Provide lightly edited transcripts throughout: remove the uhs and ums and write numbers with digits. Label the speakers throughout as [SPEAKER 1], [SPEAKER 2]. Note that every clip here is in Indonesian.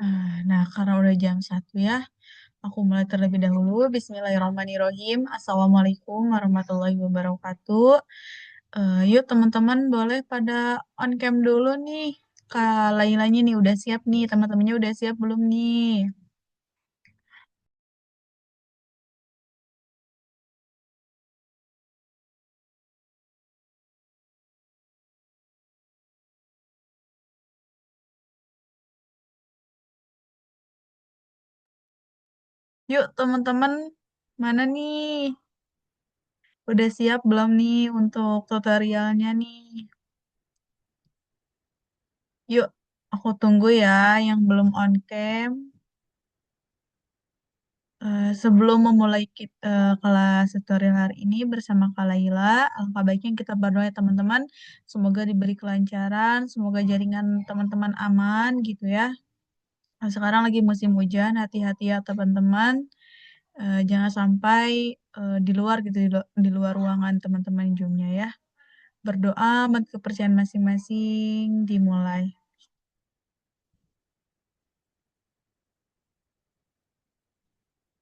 [SPEAKER 1] Nah, karena udah jam 1 ya, aku mulai terlebih dahulu. Bismillahirrahmanirrahim. Assalamualaikum warahmatullahi wabarakatuh. Yuk teman-teman boleh pada on cam dulu nih. Kak Lailanya nih udah siap nih, teman-temannya udah siap belum nih? Yuk teman-teman, mana nih? Udah siap belum nih untuk tutorialnya nih? Yuk, aku tunggu ya yang belum on cam. Sebelum memulai kelas tutorial hari ini bersama Kak Laila, alangkah baiknya kita berdoa ya teman-teman. Semoga diberi kelancaran, semoga jaringan teman-teman aman gitu ya. Nah, sekarang lagi musim hujan, hati-hati ya teman-teman. Jangan sampai di luar gitu, di luar ruangan teman-teman Zoom-nya ya. Berdoa menurut kepercayaan masing-masing dimulai.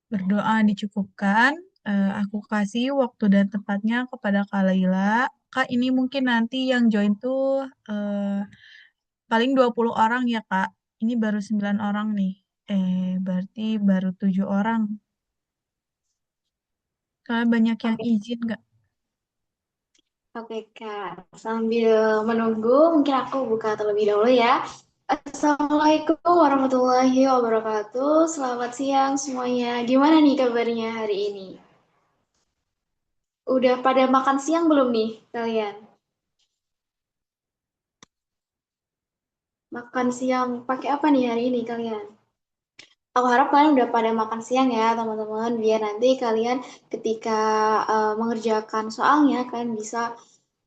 [SPEAKER 1] Berdoa dicukupkan. Aku kasih waktu dan tempatnya kepada Kak Laila. Kak, ini mungkin nanti yang join tuh paling 20 orang ya, Kak. Ini baru 9 orang nih. Berarti baru 7 orang. Kak, banyak yang
[SPEAKER 2] Oke,
[SPEAKER 1] izin nggak?
[SPEAKER 2] oke Kak. Sambil menunggu, mungkin aku buka terlebih dahulu ya. Assalamualaikum warahmatullahi wabarakatuh. Selamat siang semuanya. Gimana nih kabarnya hari ini? Udah pada makan siang belum nih kalian? Makan siang pakai apa nih hari ini kalian? Aku harap kalian udah pada makan siang ya teman-teman. Biar nanti kalian ketika mengerjakan soalnya kalian bisa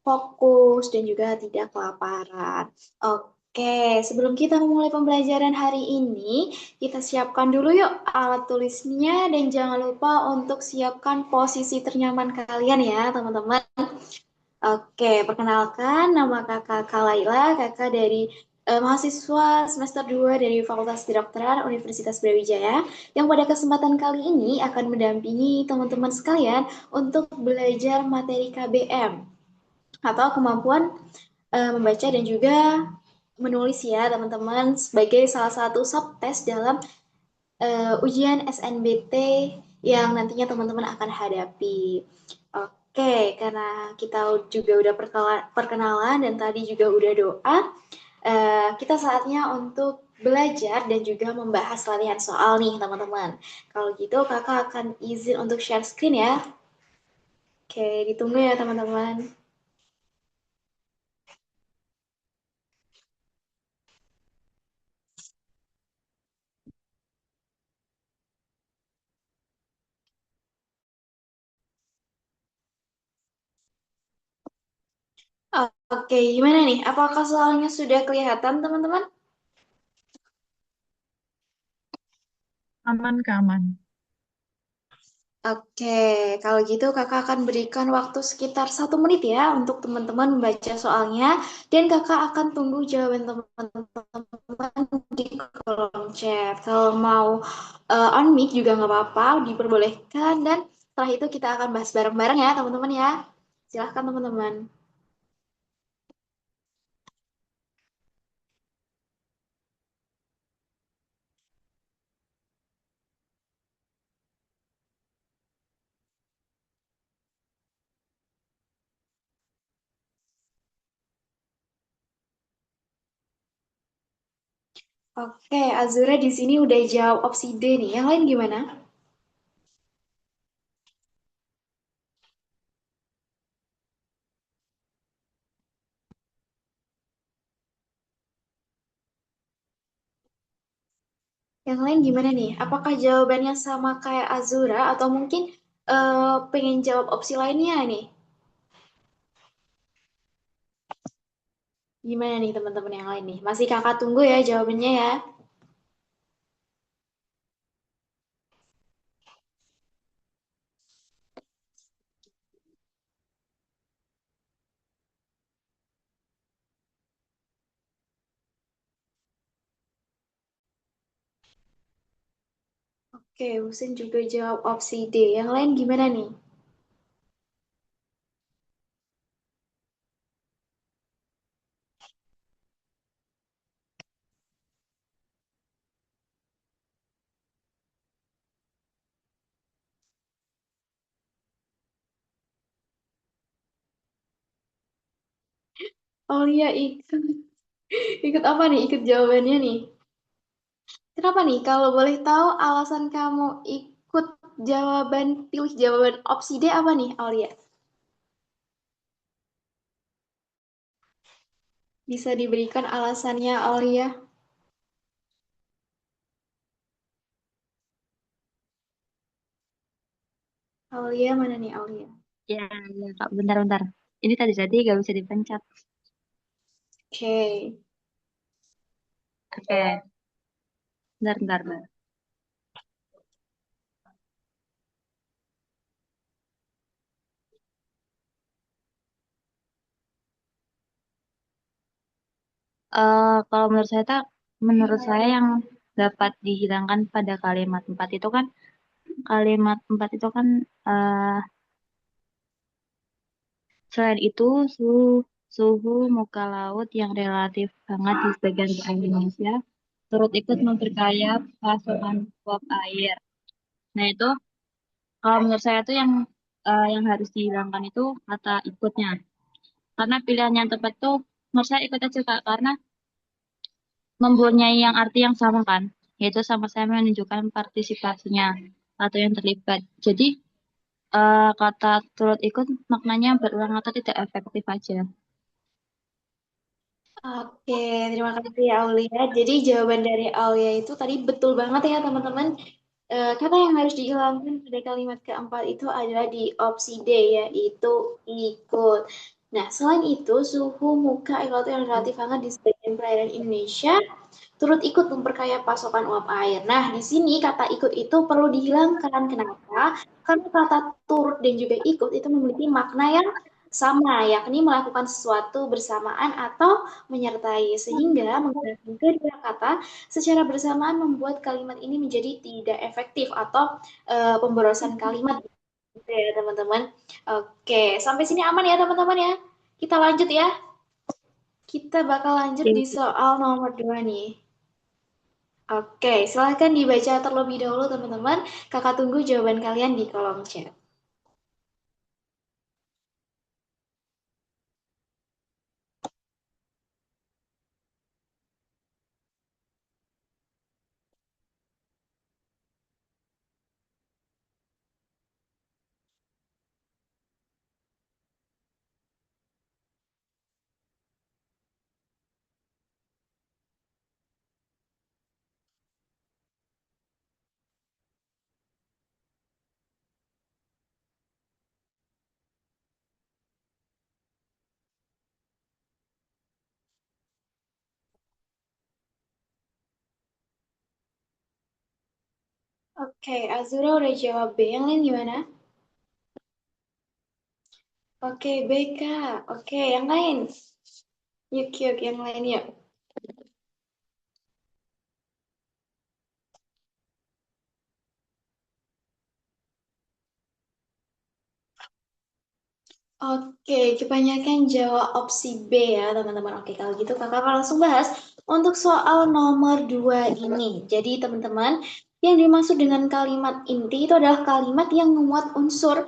[SPEAKER 2] fokus dan juga tidak kelaparan. Oke, sebelum kita memulai pembelajaran hari ini, kita siapkan dulu yuk alat tulisnya dan jangan lupa untuk siapkan posisi ternyaman kalian ya, teman-teman. Oke, perkenalkan nama kakak Kalaila, kakak dari mahasiswa semester 2 dari Fakultas Kedokteran Universitas Brawijaya yang pada kesempatan kali ini akan mendampingi teman-teman sekalian untuk belajar materi KBM atau kemampuan membaca dan juga menulis ya teman-teman sebagai salah satu subtes dalam ujian SNBT yang nantinya teman-teman akan hadapi. Oke, karena kita juga udah perkenalan dan tadi juga udah doa, kita saatnya untuk belajar dan juga membahas latihan soal nih teman-teman. Kalau gitu kakak akan izin untuk share screen ya. Oke, ditunggu ya teman-teman. Oke, gimana nih? Apakah soalnya sudah kelihatan, teman-teman?
[SPEAKER 1] Aman, Kak, aman.
[SPEAKER 2] Oke, kalau gitu kakak akan berikan waktu sekitar 1 menit ya untuk teman-teman membaca soalnya dan kakak akan tunggu jawaban teman-teman di kolom chat. Kalau mau on mic juga nggak apa-apa, diperbolehkan dan setelah itu kita akan bahas bareng-bareng ya teman-teman ya. Silahkan teman-teman. Oke, Azura di sini udah jawab opsi D nih. Yang lain gimana? Yang lain gimana nih? Apakah jawabannya sama kayak Azura atau mungkin pengen jawab opsi lainnya nih? Gimana nih teman-teman yang lain nih? Masih kakak tunggu ya jawabannya ya. Oke, Husin juga jawab opsi D. Yang lain gimana nih? Oh iya, ikut. Ikut apa nih? Ikut jawabannya nih. Kenapa nih? Kalau boleh tahu alasan kamu ikut pilih jawaban opsi D apa nih, Aulia? Bisa diberikan alasannya, Aulia? Aulia mana nih, Aulia?
[SPEAKER 3] Ya, ya Kak, bentar-bentar. Ini tadi gak bisa dipencet.
[SPEAKER 2] Oke.
[SPEAKER 3] Oke, bentar. Kalau menurut saya yang dapat dihilangkan pada kalimat 4 itu kan, kalimat 4 itu kan, eh selain itu suhu muka laut yang relatif hangat di sebagian besar Indonesia turut ikut memperkaya pasokan uap air. Nah itu kalau menurut saya tuh yang harus dihilangkan itu kata ikutnya. Karena pilihan yang tepat tuh menurut saya ikut aja Kak, karena mempunyai yang arti yang sama kan, yaitu sama-sama menunjukkan partisipasinya atau yang terlibat. Jadi kata turut ikut maknanya berulang atau tidak efektif aja.
[SPEAKER 2] Oke, terima kasih ya Aulia. Jadi jawaban dari Aulia itu tadi betul banget ya teman-teman. Kata yang harus dihilangkan pada kalimat keempat itu adalah di opsi D, yaitu ikut. Nah, selain itu, suhu muka air laut yang relatif hangat di sebagian perairan Indonesia turut ikut memperkaya pasokan uap air. Nah, di sini kata ikut itu perlu dihilangkan. Kenapa? Karena kata turut dan juga ikut itu memiliki makna yang sama, yakni melakukan sesuatu bersamaan atau menyertai. Sehingga menggunakan kedua kata secara bersamaan membuat kalimat ini menjadi tidak efektif atau pemborosan kalimat gitu ya teman-teman. Oke, sampai sini aman ya teman-teman ya. Kita lanjut ya. Kita bakal lanjut di soal nomor 2 nih. Oke, silahkan dibaca terlebih dahulu teman-teman. Kakak tunggu jawaban kalian di kolom chat. Oke, Azura udah jawab B. Yang lain gimana? Oke, BK. Oke, yang lain. Yuk, yang lain yuk. Oke, kebanyakan jawab opsi B ya, teman-teman. Oke, kalau gitu kakak akan langsung bahas untuk soal nomor 2 ini. Jadi, teman-teman, yang dimaksud dengan kalimat inti itu adalah kalimat yang memuat unsur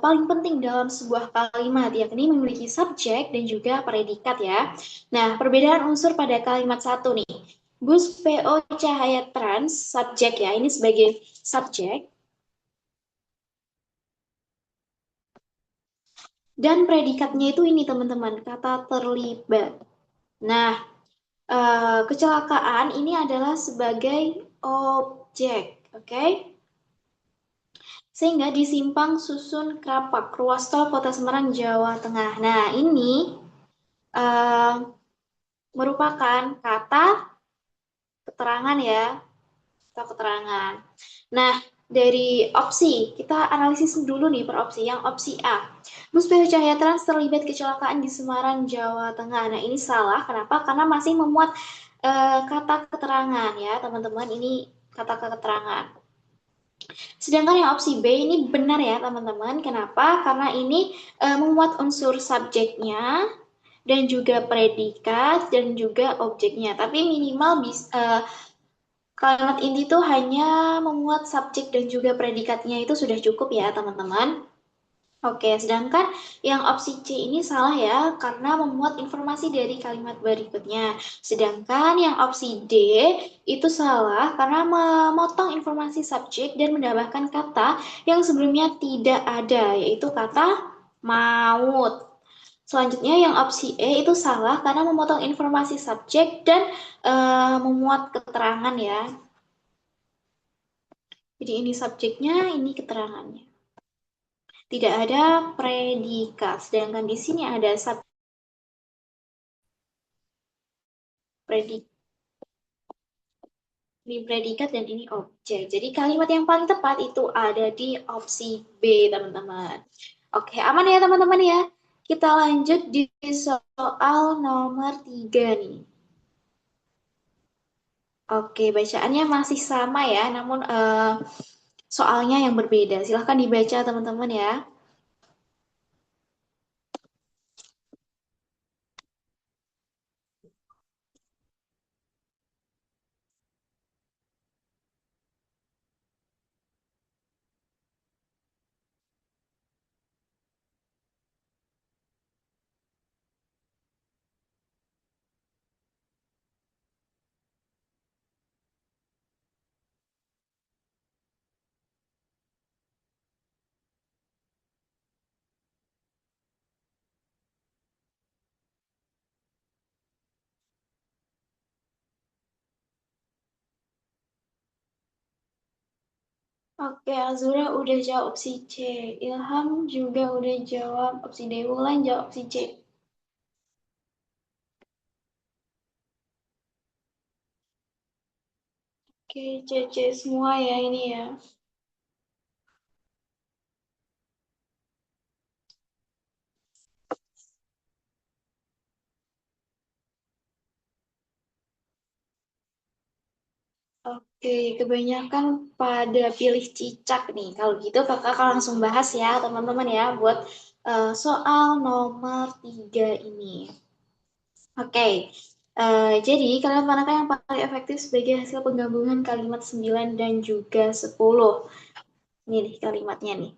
[SPEAKER 2] paling penting dalam sebuah kalimat, yakni memiliki subjek dan juga predikat ya. Nah, perbedaan unsur pada kalimat satu nih. Bus PO Cahaya Trans, subjek ya, ini sebagai subjek. Dan predikatnya itu ini teman-teman, kata terlibat. Nah, kecelakaan ini adalah sebagai objek, oke? Sehingga di Simpang Susun Krapak, ruas tol Kota Semarang, Jawa Tengah. Nah, ini uh, merupakan kata keterangan ya, kata keterangan. Nah, dari opsi, kita analisis dulu nih per opsi. Yang opsi A, bus PO Cahaya Trans terlibat kecelakaan di Semarang, Jawa Tengah. Nah, ini salah. Kenapa? Karena masih memuat kata keterangan ya, teman-teman. Ini kata keterangan. Sedangkan yang opsi B ini benar ya teman-teman. Kenapa? Karena ini memuat unsur subjeknya dan juga predikat dan juga objeknya. Tapi minimal kalimat inti itu hanya memuat subjek dan juga predikatnya itu sudah cukup ya teman-teman. Oke, sedangkan yang opsi C ini salah ya, karena memuat informasi dari kalimat berikutnya. Sedangkan yang opsi D itu salah karena memotong informasi subjek dan menambahkan kata yang sebelumnya tidak ada, yaitu kata maut. Selanjutnya yang opsi E itu salah karena memotong informasi subjek dan memuat keterangan ya. Jadi ini subjeknya, ini keterangannya. Tidak ada predikat, sedangkan di sini ada predikat, ini predikat dan ini objek. Jadi kalimat yang paling tepat itu ada di opsi B, teman-teman. Oke, aman ya teman-teman ya. Kita lanjut di soal nomor 3 nih. Oke, bacaannya masih sama ya, namun soalnya yang berbeda. Silahkan dibaca teman-teman ya. Oke, Azura udah jawab opsi C. Ilham juga udah jawab opsi D. Wulan jawab opsi C. Oke, C, C semua ya ini ya. Oke, kebanyakan pada pilih cicak nih. Kalau gitu kakak akan langsung bahas ya teman-teman ya buat soal nomor 3 ini. Oke, jadi kalimat manakah yang paling efektif sebagai hasil penggabungan kalimat 9 dan juga 10? Ini nih kalimatnya nih.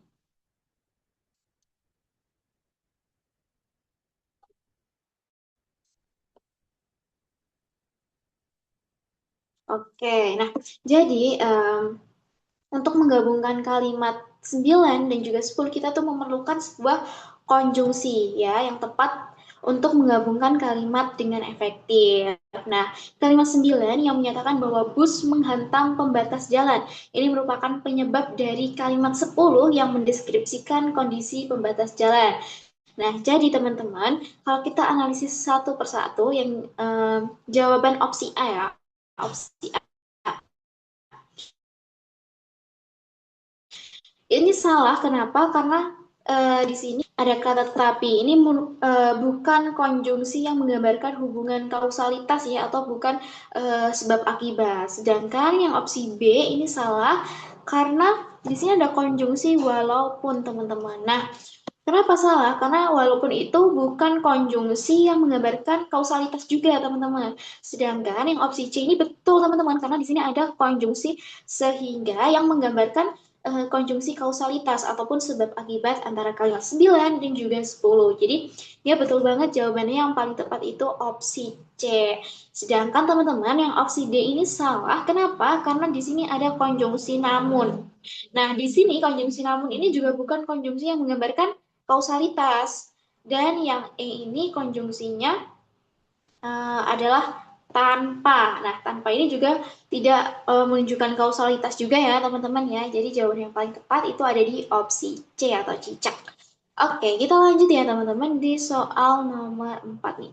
[SPEAKER 2] Oke, nah jadi untuk menggabungkan kalimat 9 dan juga 10 kita tuh memerlukan sebuah konjungsi ya yang tepat untuk menggabungkan kalimat dengan efektif. Nah, kalimat 9 yang menyatakan bahwa bus menghantam pembatas jalan. Ini merupakan penyebab dari kalimat 10 yang mendeskripsikan kondisi pembatas jalan. Nah, jadi teman-teman, kalau kita analisis satu persatu yang jawaban opsi A ya, opsi A ini salah, kenapa? Karena di sini ada kata terapi. Ini bukan konjungsi yang menggambarkan hubungan kausalitas ya, atau bukan sebab akibat. Sedangkan yang opsi B ini salah karena di sini ada konjungsi walaupun teman-teman. Nah, kenapa salah? Karena walaupun itu bukan konjungsi yang menggambarkan kausalitas juga, teman-teman. Sedangkan yang opsi C ini betul, teman-teman, karena di sini ada konjungsi sehingga yang menggambarkan konjungsi kausalitas ataupun sebab akibat antara kalimat 9 dan juga 10. Jadi, ya betul banget jawabannya yang paling tepat itu opsi C. Sedangkan teman-teman yang opsi D ini salah. Kenapa? Karena di sini ada konjungsi namun. Nah, di sini konjungsi namun ini juga bukan konjungsi yang menggambarkan kausalitas. Dan yang E ini konjungsinya adalah tanpa. Nah, tanpa ini juga tidak menunjukkan kausalitas juga ya, teman-teman ya. Jadi jawaban yang paling tepat itu ada di opsi C atau cicak. Oke, kita lanjut ya teman-teman di soal nomor 4 nih.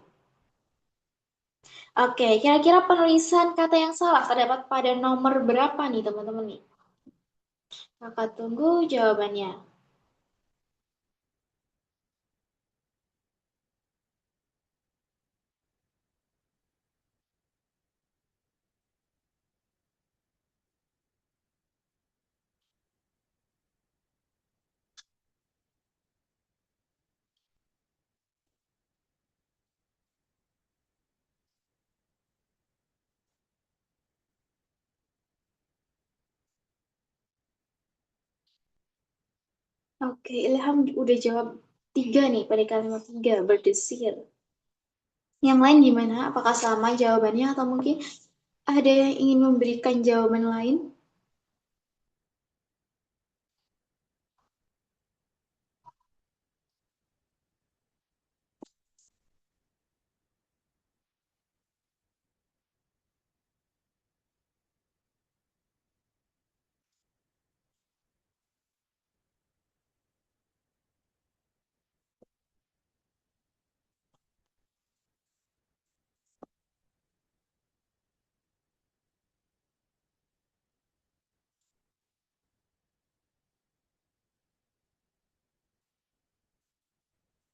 [SPEAKER 2] Oke, kira-kira penulisan kata yang salah terdapat pada nomor berapa nih teman-teman nih? Kakak tunggu jawabannya. Oke, Ilham udah jawab 3 nih pada kalimat 3, berdesir. Yang lain gimana? Apakah sama jawabannya atau mungkin ada yang ingin memberikan jawaban lain?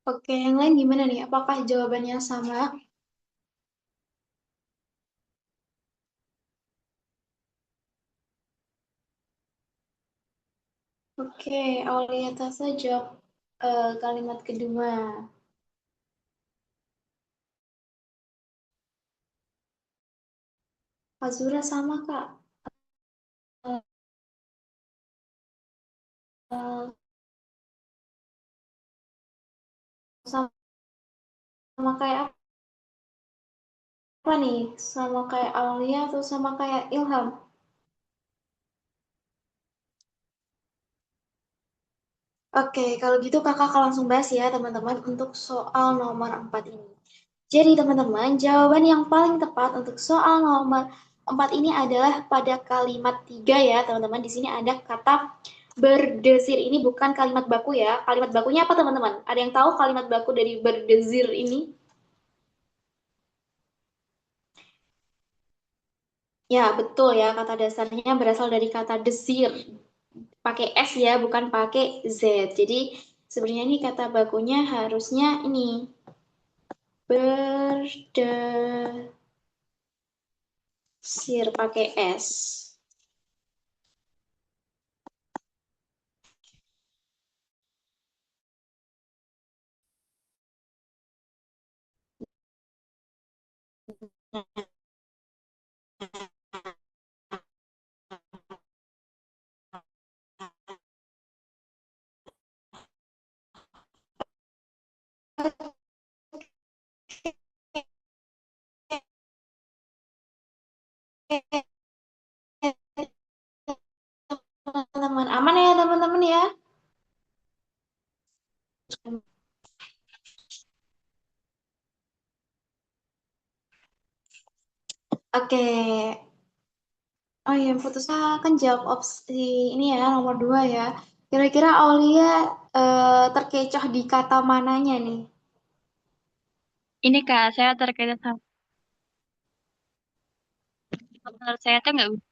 [SPEAKER 2] Oke, yang lain gimana nih? Apakah jawabannya sama? Oke, Aulia Tasa jawab kalimat kedua. Azura sama, Kak. Eh, sama, sama kayak apa nih? Sama kayak Aulia atau sama kayak Ilham? Oke, kalau gitu kakak akan langsung bahas ya teman-teman untuk soal nomor 4 ini. Jadi teman-teman, jawaban yang paling tepat untuk soal nomor 4 ini adalah pada kalimat 3 ya teman-teman. Di sini ada kata berdesir, ini bukan kalimat baku ya. Kalimat bakunya apa teman-teman? Ada yang tahu kalimat baku dari berdesir ini? Ya, betul ya, kata dasarnya berasal dari kata desir. Pakai S ya, bukan pakai Z. Jadi sebenarnya ini kata bakunya harusnya ini berdesir pakai S. Teman-teman, aman ya teman-teman ya? Oke. Oh iya, putusnya kan jawab opsi ini ya, nomor 2 ya. Kira-kira Aulia terkecoh di kata mananya nih?
[SPEAKER 3] Ini Kak, saya terkait sama menurut saya tuh nggak usah.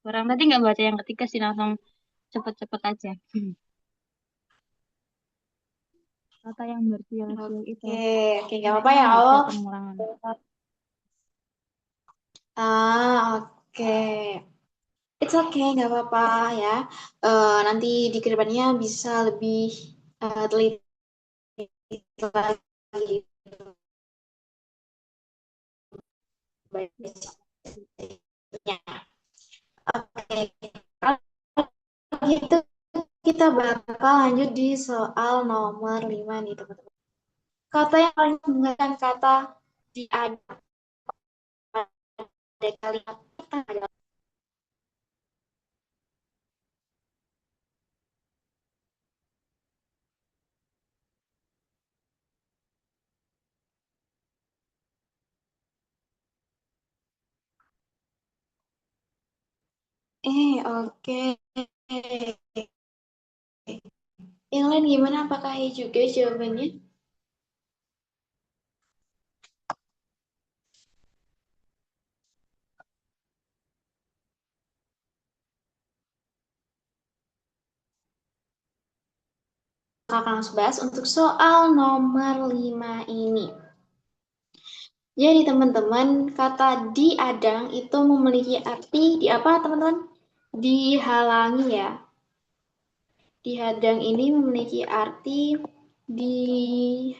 [SPEAKER 3] Orang tadi nggak baca yang ketiga sih, langsung cepet-cepet aja. Kata yang bersiul-siul itu.
[SPEAKER 2] Oke, oke, gak apa-apa
[SPEAKER 3] Kayaknya
[SPEAKER 2] ya,
[SPEAKER 3] nggak
[SPEAKER 2] Al.
[SPEAKER 3] ada pengulangan.
[SPEAKER 2] Oke. It's okay, nggak apa-apa ya. Nanti di kedepannya bisa lebih teliti lagi. Oke, kalau gitu kita bakal lanjut di soal nomor 5 nih teman-teman. Kata yang paling menggunakan kata di ada kalimat kita adalah oke. Yang lain gimana? Apakah ya juga jawabannya? Kakak akan langsung bahas untuk soal nomor 5 ini. Jadi teman-teman, kata diadang itu memiliki arti di apa teman-teman? Dihalangi ya. Dihadang ini memiliki arti dihalangi.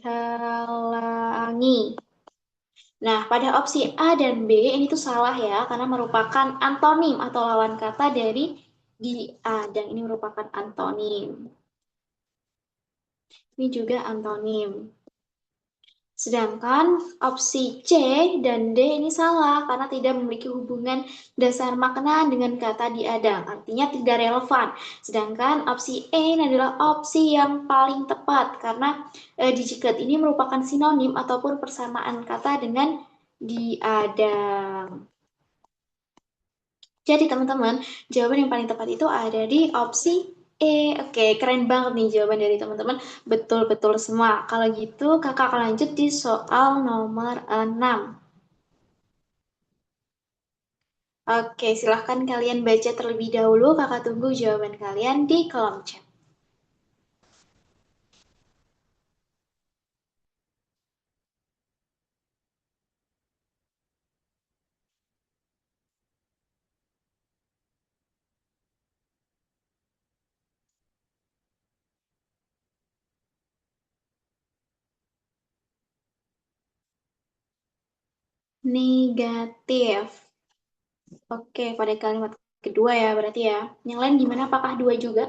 [SPEAKER 2] Nah, pada opsi A dan B ini tuh salah ya, karena merupakan antonim atau lawan kata dari diadang. Ini merupakan antonim. Ini juga antonim. Sedangkan opsi C dan D ini salah karena tidak memiliki hubungan dasar makna dengan kata diadang, artinya tidak relevan. Sedangkan opsi E ini adalah opsi yang paling tepat karena dijikat ini merupakan sinonim ataupun persamaan kata dengan diadang. Jadi teman-teman, jawaban yang paling tepat itu ada di opsi E. Oke, keren banget nih jawaban dari teman-teman. Betul-betul semua. Kalau gitu, kakak akan lanjut di soal nomor 6. Oke, silahkan kalian baca terlebih dahulu. Kakak tunggu jawaban kalian di kolom chat. Negatif. Oke, pada kalimat kedua ya berarti ya. Yang lain gimana? Apakah dua juga?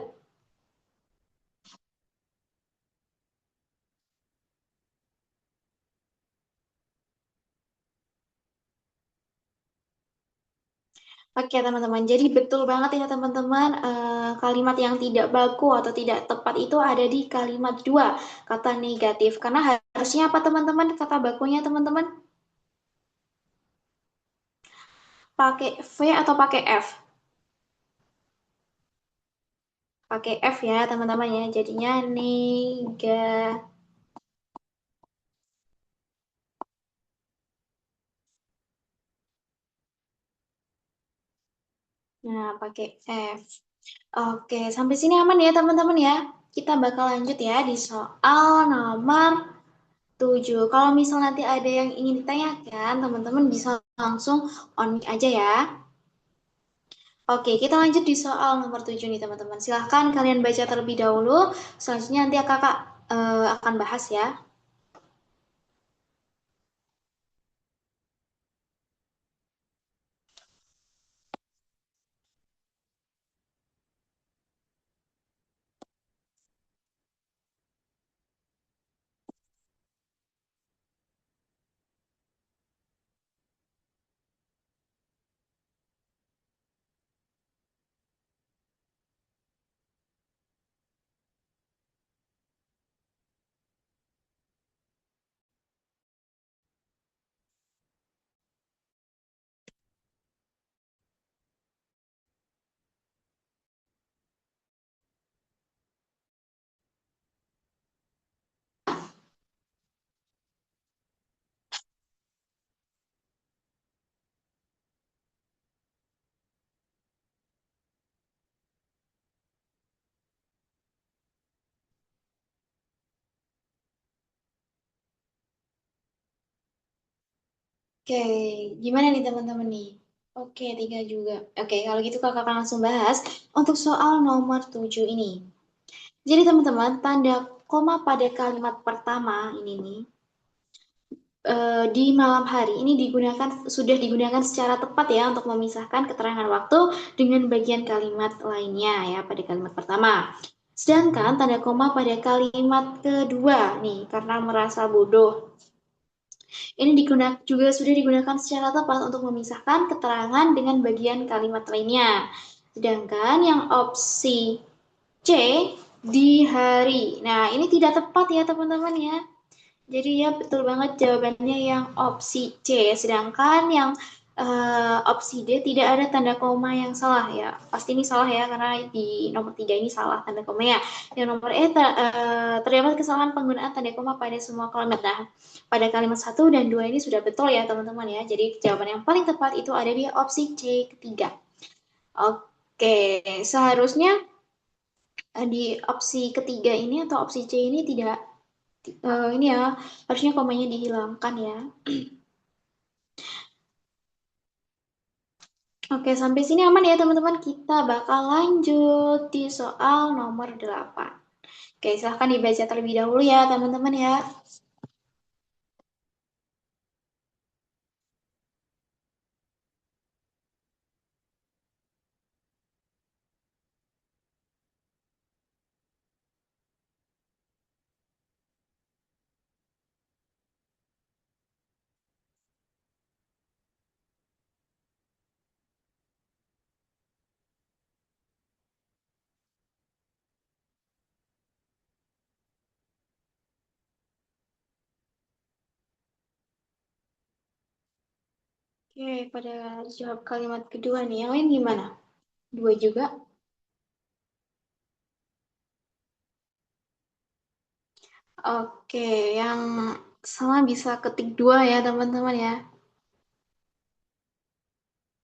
[SPEAKER 2] Oke teman-teman, jadi betul banget ya teman-teman, kalimat yang tidak baku atau tidak tepat itu ada di kalimat dua, kata negatif. Karena harusnya apa teman-teman kata bakunya teman-teman? Pakai V atau pakai F? Pakai F ya teman-teman ya, jadinya Nah, pakai F. Oke, sampai sini aman ya teman-teman ya. Kita bakal lanjut ya di soal nomor 7. Kalau misal nanti ada yang ingin ditanyakan, teman-teman bisa langsung on mic aja ya. Oke, kita lanjut di soal nomor 7 nih teman-teman. Silahkan kalian baca terlebih dahulu. Selanjutnya nanti kakak akan bahas ya. Oke, gimana nih teman-teman nih? Oke, tiga juga. Oke, kalau gitu kakak akan langsung bahas untuk soal nomor 7 ini. Jadi teman-teman, tanda koma pada kalimat pertama ini nih, di malam hari ini sudah digunakan secara tepat ya untuk memisahkan keterangan waktu dengan bagian kalimat lainnya ya pada kalimat pertama. Sedangkan tanda koma pada kalimat kedua nih, karena merasa bodoh, ini juga sudah digunakan secara tepat untuk memisahkan keterangan dengan bagian kalimat lainnya. Sedangkan yang opsi C, di hari. Nah, ini tidak tepat ya teman-teman ya. Jadi ya betul banget jawabannya yang opsi C. Sedangkan yang opsi D tidak ada tanda koma yang salah ya. Pasti ini salah ya karena di nomor 3 ini salah tanda koma ya. Yang nomor E terdapat kesalahan penggunaan tanda koma pada semua kalimat. Nah, pada kalimat 1 dan 2 ini sudah betul ya teman-teman ya. Jadi jawaban yang paling tepat itu ada di opsi C ketiga. Oke, seharusnya di opsi ketiga ini atau opsi C ini tidak ini ya, harusnya komanya dihilangkan ya. Oke, sampai sini aman ya teman-teman. Kita bakal lanjut di soal nomor 8. Oke, silahkan dibaca terlebih dahulu ya teman-teman ya. Oke, pada jawab kalimat kedua nih. Yang lain gimana? Dua juga? Oke, yang sama bisa ketik dua ya teman-teman ya.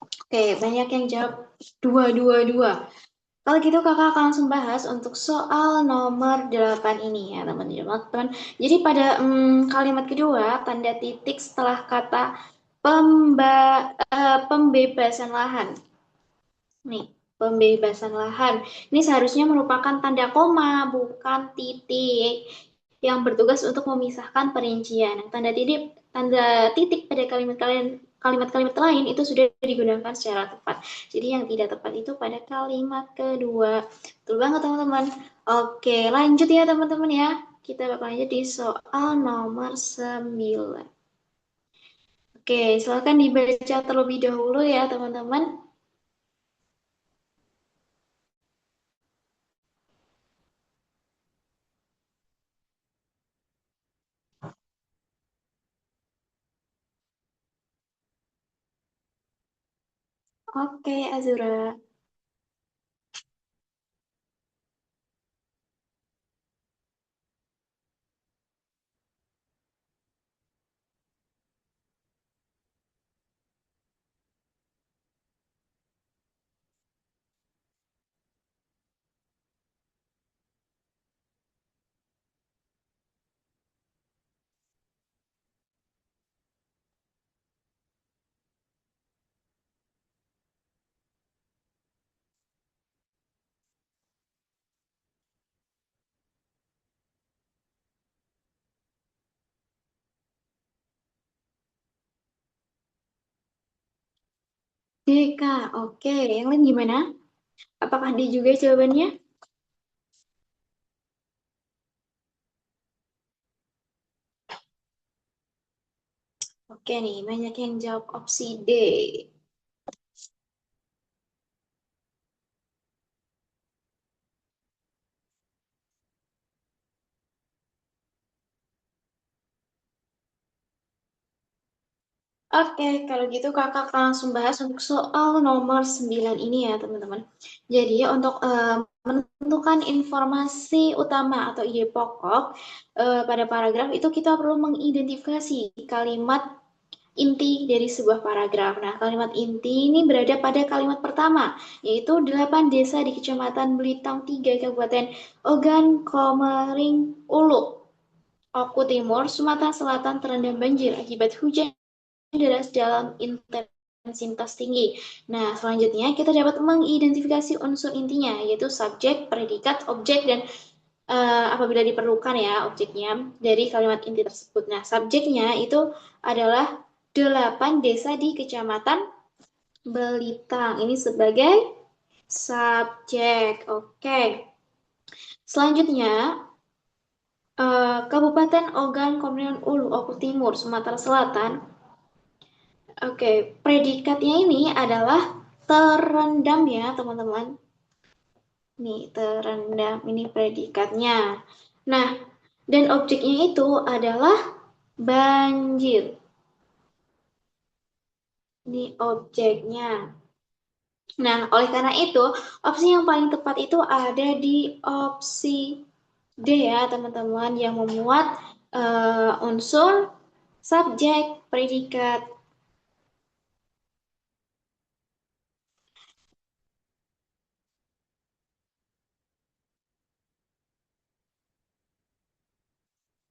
[SPEAKER 2] Oke, banyak yang jawab dua, dua, dua. Kalau gitu kakak akan langsung bahas untuk soal nomor 8 ini ya teman-teman. Jadi pada kalimat kedua, tanda titik setelah kata pembebasan lahan. Nih, pembebasan lahan. Ini seharusnya merupakan tanda koma, bukan titik yang bertugas untuk memisahkan perincian. Tanda titik pada kalimat-kalimat lain itu sudah digunakan secara tepat. Jadi yang tidak tepat itu pada kalimat kedua. Betul banget teman-teman. Oke, lanjut ya teman-teman ya. Kita bakal lanjut di soal nomor 9. Oke, silakan dibaca terlebih dahulu ya teman-teman. Oke, Azura. DK, oke. Yang lain gimana? Apakah D juga jawabannya? Oke nih, banyak yang jawab opsi D. Oke, kalau gitu kakak akan langsung bahas untuk soal nomor 9 ini ya teman-teman. Jadi untuk menentukan informasi utama atau ide pokok pada paragraf itu kita perlu mengidentifikasi kalimat inti dari sebuah paragraf. Nah, kalimat inti ini berada pada kalimat pertama, yaitu 8 desa di Kecamatan Belitang 3 Kabupaten Ogan Komering Ulu, Oku Timur, Sumatera Selatan terendam banjir akibat hujan deras dalam intensitas tinggi. Nah, selanjutnya kita dapat mengidentifikasi unsur intinya, yaitu subjek, predikat, objek, dan apabila diperlukan ya objeknya dari kalimat inti tersebut. Nah, subjeknya itu adalah 8 desa di Kecamatan Belitang. Ini sebagai subjek. Oke. Selanjutnya, Kabupaten Ogan Komering Ulu, Oku Timur, Sumatera Selatan. Oke, predikatnya ini adalah terendam ya, teman-teman. Nih, terendam ini predikatnya. Nah, dan objeknya itu adalah banjir. Ini objeknya. Nah, oleh karena itu, opsi yang paling tepat itu ada di opsi D ya, teman-teman, yang memuat unsur subjek, predikat.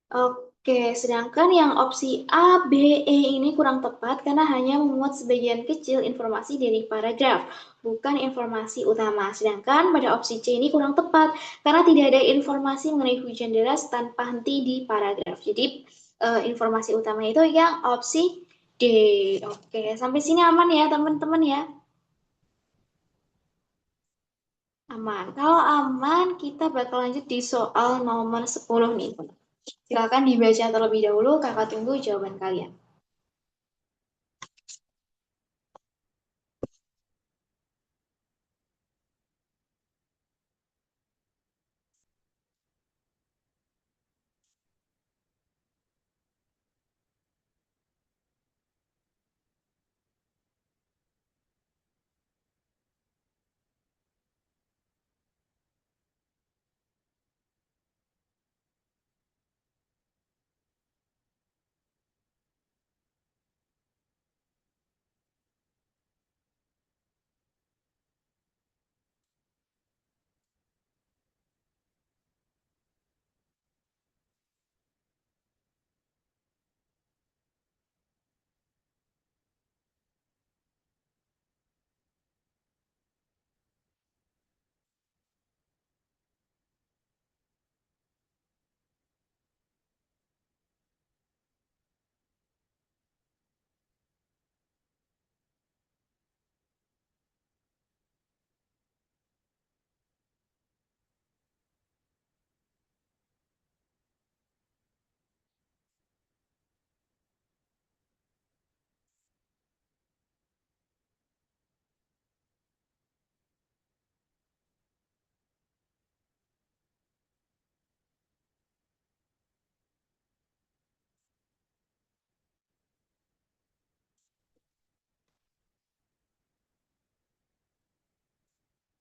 [SPEAKER 2] Oke, sedangkan yang opsi A, B, E ini kurang tepat karena hanya memuat sebagian kecil informasi dari paragraf, bukan informasi utama. Sedangkan pada opsi C ini kurang tepat karena tidak ada informasi mengenai hujan deras tanpa henti di paragraf. Jadi informasi utama itu yang opsi D. Oke, sampai sini aman ya teman-teman ya? Aman. Kalau aman, kita bakal lanjut di soal nomor 10 nih. Silakan dibaca terlebih dahulu, kakak tunggu jawaban kalian.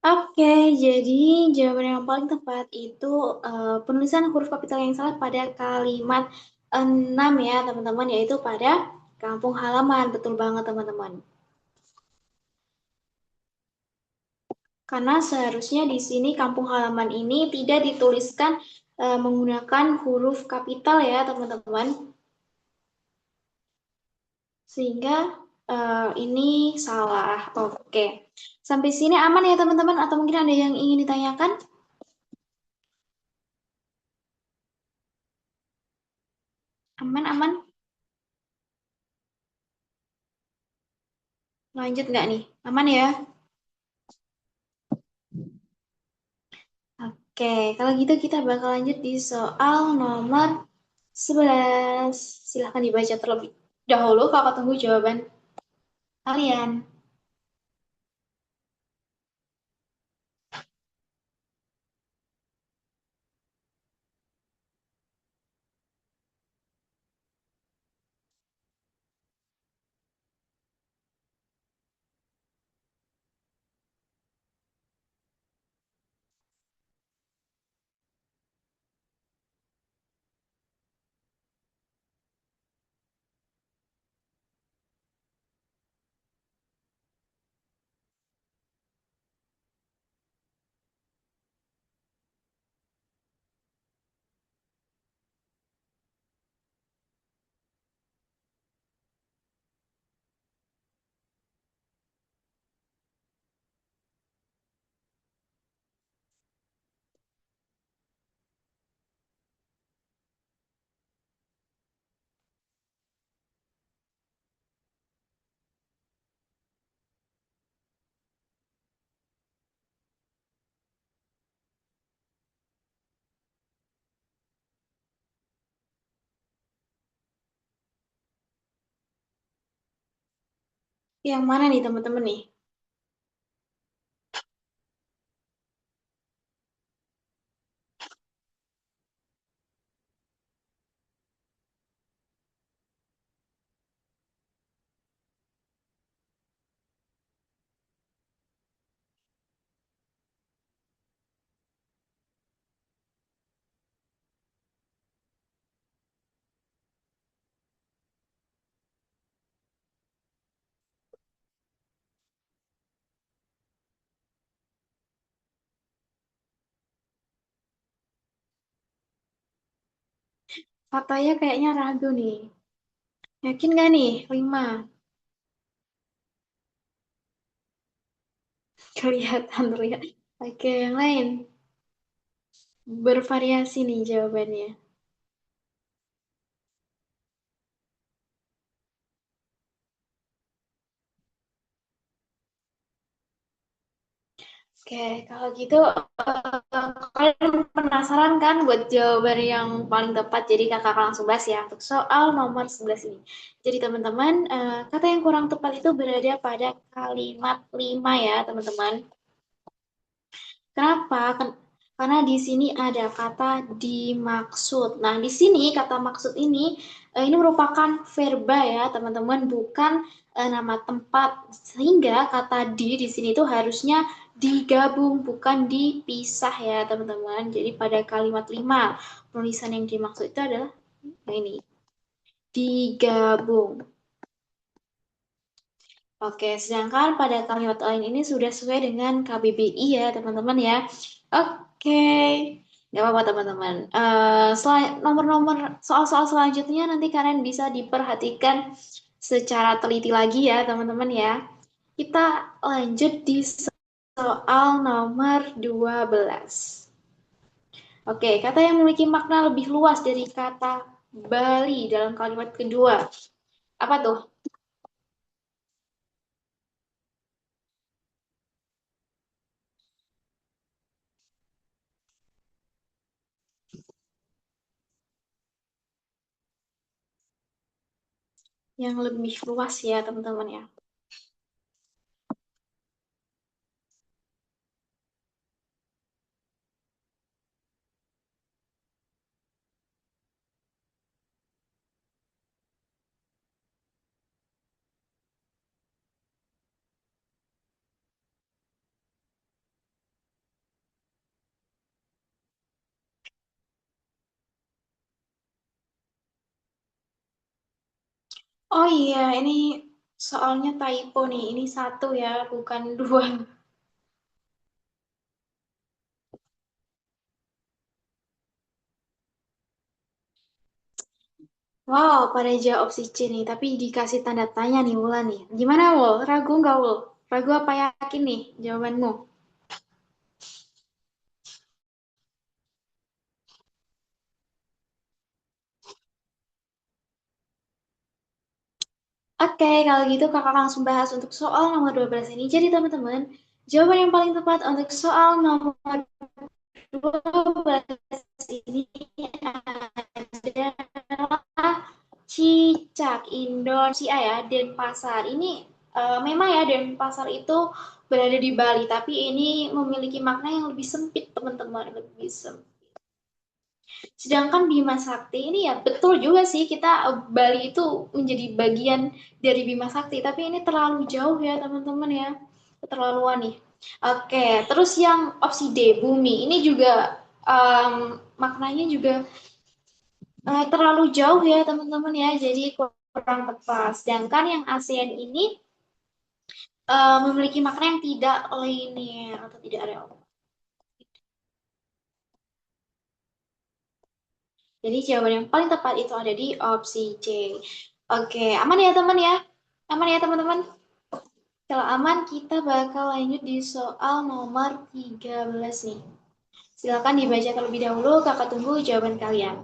[SPEAKER 2] Oke, jadi jawaban yang paling tepat itu penulisan huruf kapital yang salah pada kalimat 6 ya teman-teman, yaitu pada kampung halaman. Betul banget teman-teman. Karena seharusnya di sini kampung halaman ini tidak dituliskan menggunakan huruf kapital ya teman-teman. Sehingga ini salah. Oke. Sampai sini aman ya teman-teman, atau mungkin ada yang ingin ditanyakan? Aman-aman? Lanjut nggak nih? Aman ya? Oke, kalau gitu kita bakal lanjut di soal nomor 11. Silahkan dibaca terlebih dahulu, kakak tunggu jawaban kalian. Yang mana nih teman-teman nih? Katanya kayaknya ragu nih. Yakin nggak nih? 5. Kelihatan terlihat. Oke, yang lain. Bervariasi nih jawabannya. Oke, kalau gitu kalian penasaran kan buat jawaban yang paling tepat? Jadi kakak langsung bahas ya untuk soal nomor 11 ini. Jadi teman-teman, kata yang kurang tepat itu berada pada kalimat 5 ya teman-teman. Kenapa? Karena di sini ada kata dimaksud. Nah, di sini kata maksud ini merupakan verba ya, teman-teman, bukan nama tempat. Sehingga kata di sini itu harusnya digabung, bukan dipisah ya, teman-teman. Jadi pada kalimat 5 penulisan yang dimaksud itu adalah ini, digabung. Oke, sedangkan pada kalimat lain ini sudah sesuai dengan KBBI ya, teman-teman ya. Oke, nggak apa-apa teman-teman. Nomor-nomor soal-soal selanjutnya nanti kalian bisa diperhatikan secara teliti lagi ya, teman-teman ya. Kita lanjut di soal nomor 12. Oke, kata yang memiliki makna lebih luas dari kata Bali dalam kalimat kedua. Apa tuh? Yang lebih luas ya, teman-teman ya. Oh iya, ini soalnya typo nih. Ini satu ya, bukan dua. Wow, pada jawab opsi C nih, tapi dikasih tanda tanya nih Wulan nih. Gimana Wul? Ragu nggak Wul? Ragu apa yakin nih jawabanmu? Oke, kalau gitu kakak langsung bahas untuk soal nomor 12 ini. Jadi teman-teman, jawaban yang paling tepat untuk soal nomor 12 ini adalah Cicak Indonesia ya, Denpasar. Ini memang ya Denpasar itu berada di Bali, tapi ini memiliki makna yang lebih sempit teman-teman, lebih sempit. Sedangkan Bima Sakti ini ya betul juga sih kita Bali itu menjadi bagian dari Bima Sakti, tapi ini terlalu jauh ya teman-teman ya, keterlaluan nih. Oke, terus yang opsi D, bumi, ini juga maknanya juga terlalu jauh ya teman-teman ya, jadi kurang tepat. Sedangkan yang ASEAN ini memiliki makna yang tidak linear atau tidak relevan. Jadi jawaban yang paling tepat itu ada di opsi C. Oke, aman ya teman ya? Aman ya teman-teman? Kalau aman, kita bakal lanjut di soal nomor 13 nih. Silakan dibaca terlebih dahulu, kakak tunggu jawaban kalian.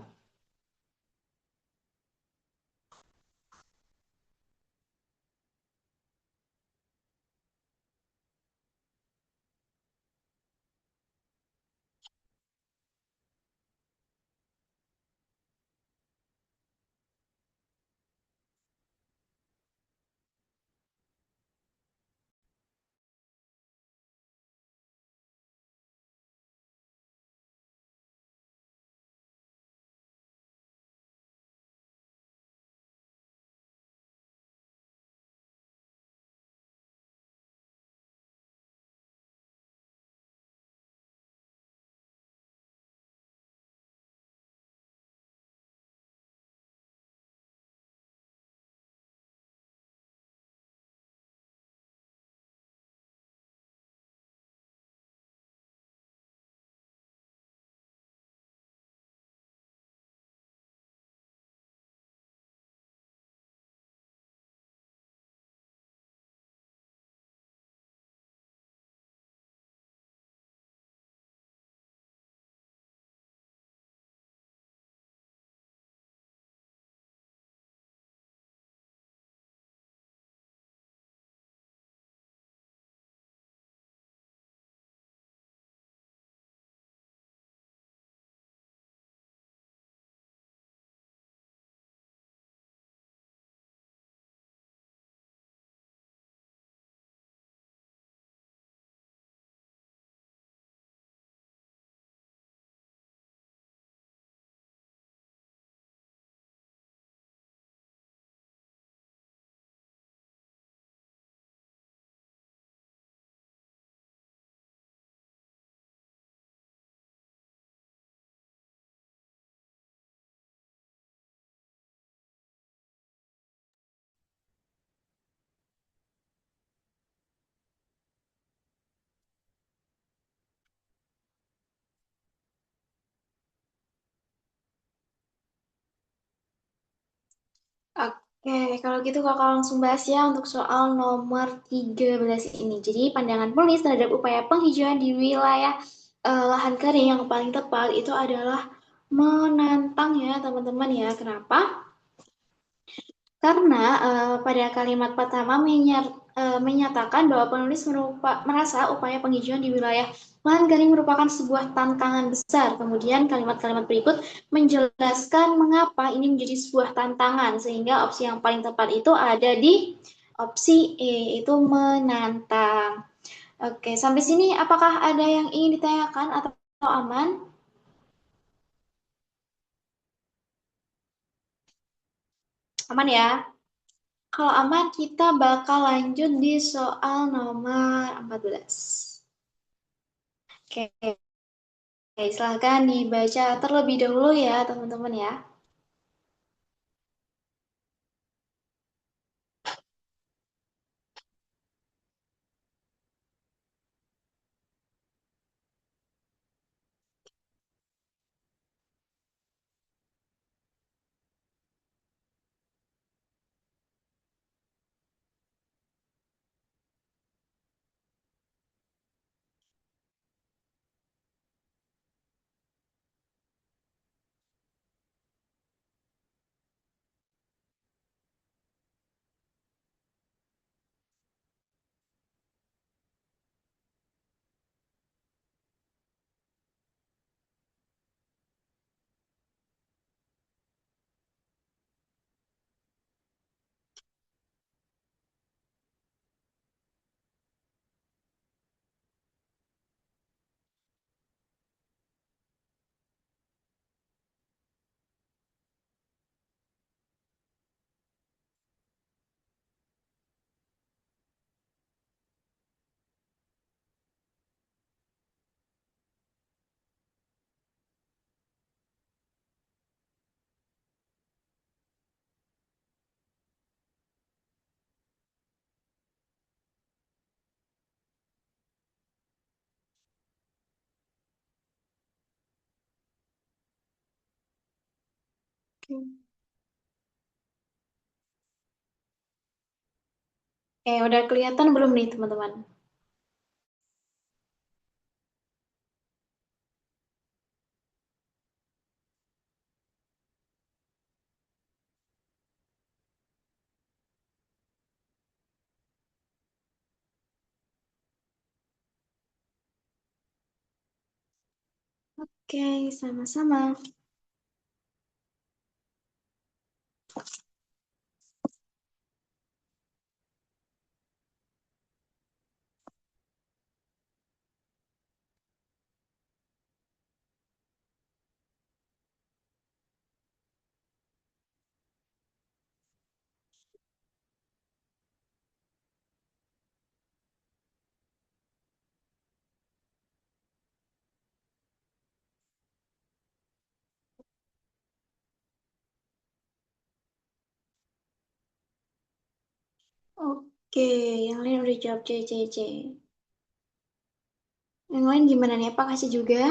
[SPEAKER 2] Oke, kalau gitu kakak langsung bahas ya untuk soal nomor 13 ini. Jadi pandangan penulis terhadap upaya penghijauan di wilayah lahan kering yang paling tepat itu adalah menantang ya teman-teman ya. Kenapa? Karena pada kalimat pertama menyatakan bahwa penulis merasa upaya penghijauan di wilayah lahan kering merupakan sebuah tantangan besar. Kemudian kalimat-kalimat berikut menjelaskan mengapa ini menjadi sebuah tantangan, sehingga opsi yang paling tepat itu ada di opsi E, itu menantang. Oke, sampai sini apakah ada yang ingin ditanyakan atau aman? Aman ya? Kalau aman, kita bakal lanjut di soal nomor 14. Oke, silahkan dibaca terlebih dahulu ya, teman-teman ya. Oke. Udah kelihatan belum nih teman-teman? Oke, sama-sama. Oke, yang lain udah jawab C, C, C. Yang lain gimana nih? Apa kasih juga?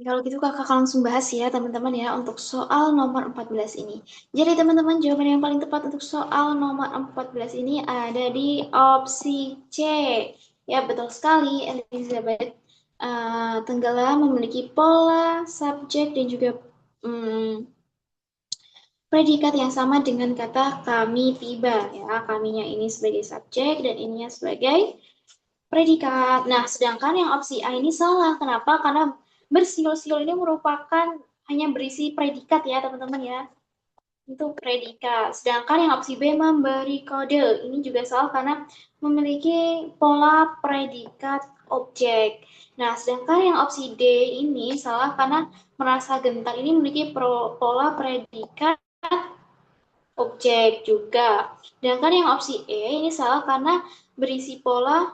[SPEAKER 2] Kalau gitu kakak langsung bahas ya teman-teman ya untuk soal nomor 14 ini. Jadi teman-teman jawaban yang paling tepat untuk soal nomor 14 ini ada di opsi C. Ya betul sekali Elizabeth. Tenggelam memiliki pola, subjek dan juga hmm, predikat yang sama dengan kata kami tiba ya. Kaminya ini sebagai subjek dan ininya sebagai predikat. Nah, sedangkan yang opsi A ini salah. Kenapa? Karena bersiul-siul ini merupakan hanya berisi predikat ya, teman-teman ya. Itu predikat. Sedangkan yang opsi B memberi kode. Ini juga salah karena memiliki pola predikat objek. Nah, sedangkan yang opsi D ini salah karena merasa gentar ini memiliki pola predikat objek juga. Sedangkan yang opsi E ini salah karena berisi pola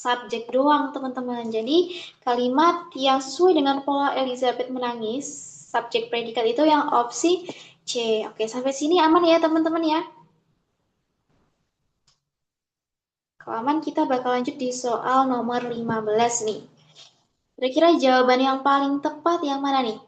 [SPEAKER 2] subjek doang, teman-teman. Jadi, kalimat yang sesuai dengan pola Elizabeth menangis, subjek predikat itu yang opsi C. Oke, sampai sini aman ya, teman-teman ya. Kalau aman, kita bakal lanjut di soal nomor 15 nih. Kira-kira jawaban yang paling tepat yang mana nih?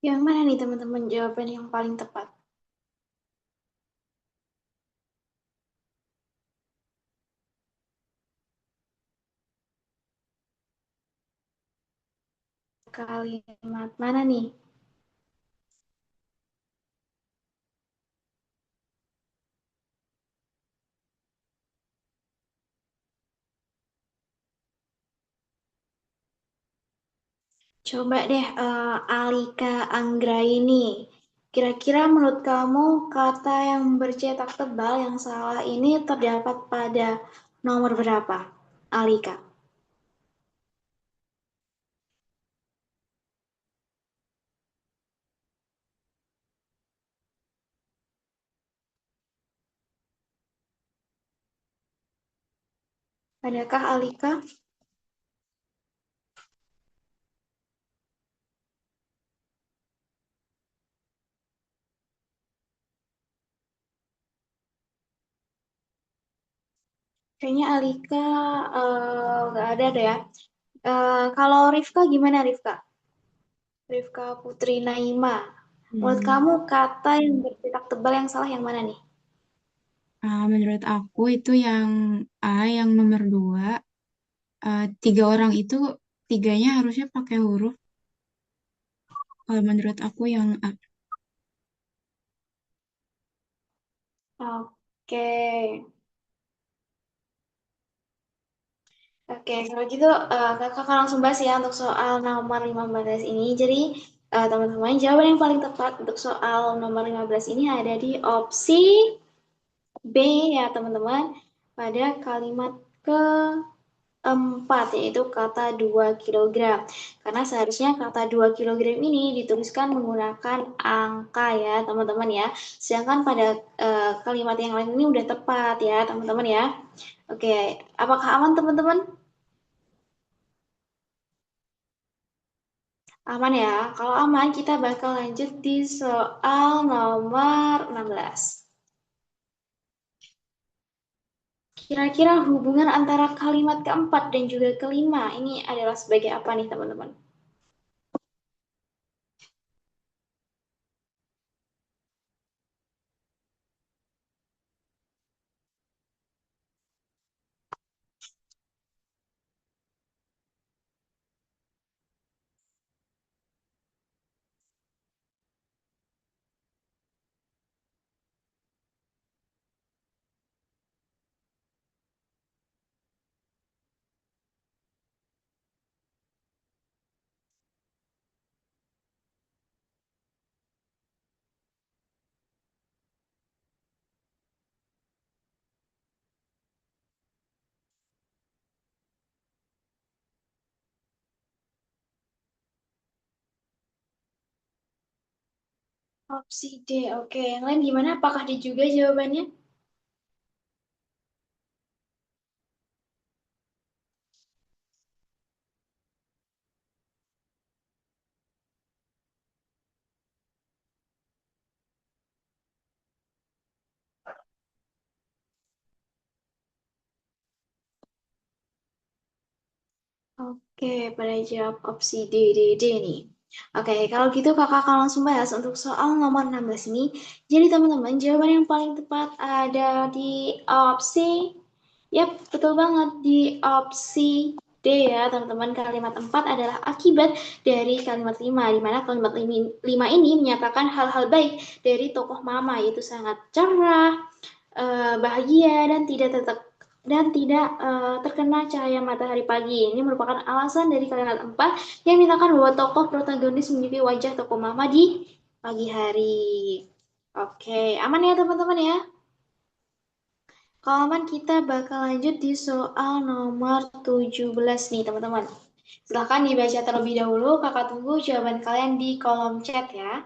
[SPEAKER 2] Yang mana nih, teman-teman, jawaban yang paling tepat? kalimat mana nih? Coba deh Alika Anggraini. Kira-kira menurut kamu kata yang bercetak tebal yang salah ini terdapat pada nomor berapa? Alika. Adakah Alika? Kayaknya Alika nggak ada deh ya. Kalau Rifka gimana Rifka? Rifka Putri Naima. Menurut
[SPEAKER 3] Hmm.
[SPEAKER 2] kamu kata yang bercetak tebal yang salah yang mana nih?
[SPEAKER 3] Menurut aku itu yang A, yang nomor 2. Tiga orang itu tiganya harusnya pakai huruf. Kalau menurut aku yang A.
[SPEAKER 2] Oke. Oke, kalau gitu kakak langsung bahas ya untuk soal nomor 15 ini. Jadi teman-teman, jawaban yang paling tepat untuk soal nomor 15 ini ada di opsi B ya teman-teman. Pada kalimat keempat yaitu kata 2 kilogram. Karena seharusnya kata 2 kilogram ini dituliskan menggunakan angka ya teman-teman ya. Sedangkan pada kalimat yang lain ini udah tepat ya teman-teman ya. Oke, apakah aman teman-teman? Aman ya. Kalau aman, kita bakal lanjut di soal nomor 16. Kira-kira hubungan antara kalimat keempat dan juga kelima ini adalah sebagai apa nih teman-teman? Opsi D, oke. Yang lain gimana? Apakah D juga jawabannya? Oke, pada jawab opsi D, D, D nih. Oke, kalau gitu kakak akan langsung bahas untuk soal nomor 16 ini. Jadi teman-teman, jawaban yang paling tepat ada di opsi. Yap, betul banget di opsi D ya, teman-teman. Kalimat 4 adalah akibat dari kalimat 5, di mana kalimat 5 ini menyatakan hal-hal baik dari tokoh mama, yaitu sangat cerah, bahagia, dan tidak terkena cahaya matahari pagi. Ini merupakan alasan dari kalimat 4 yang menyatakan bahwa tokoh protagonis menjadi wajah tokoh mama di pagi hari. Oke, aman ya teman-teman ya? Kalau aman kita bakal lanjut di soal nomor 17 nih teman-teman. Silahkan dibaca terlebih dahulu, kakak tunggu jawaban kalian di kolom chat ya.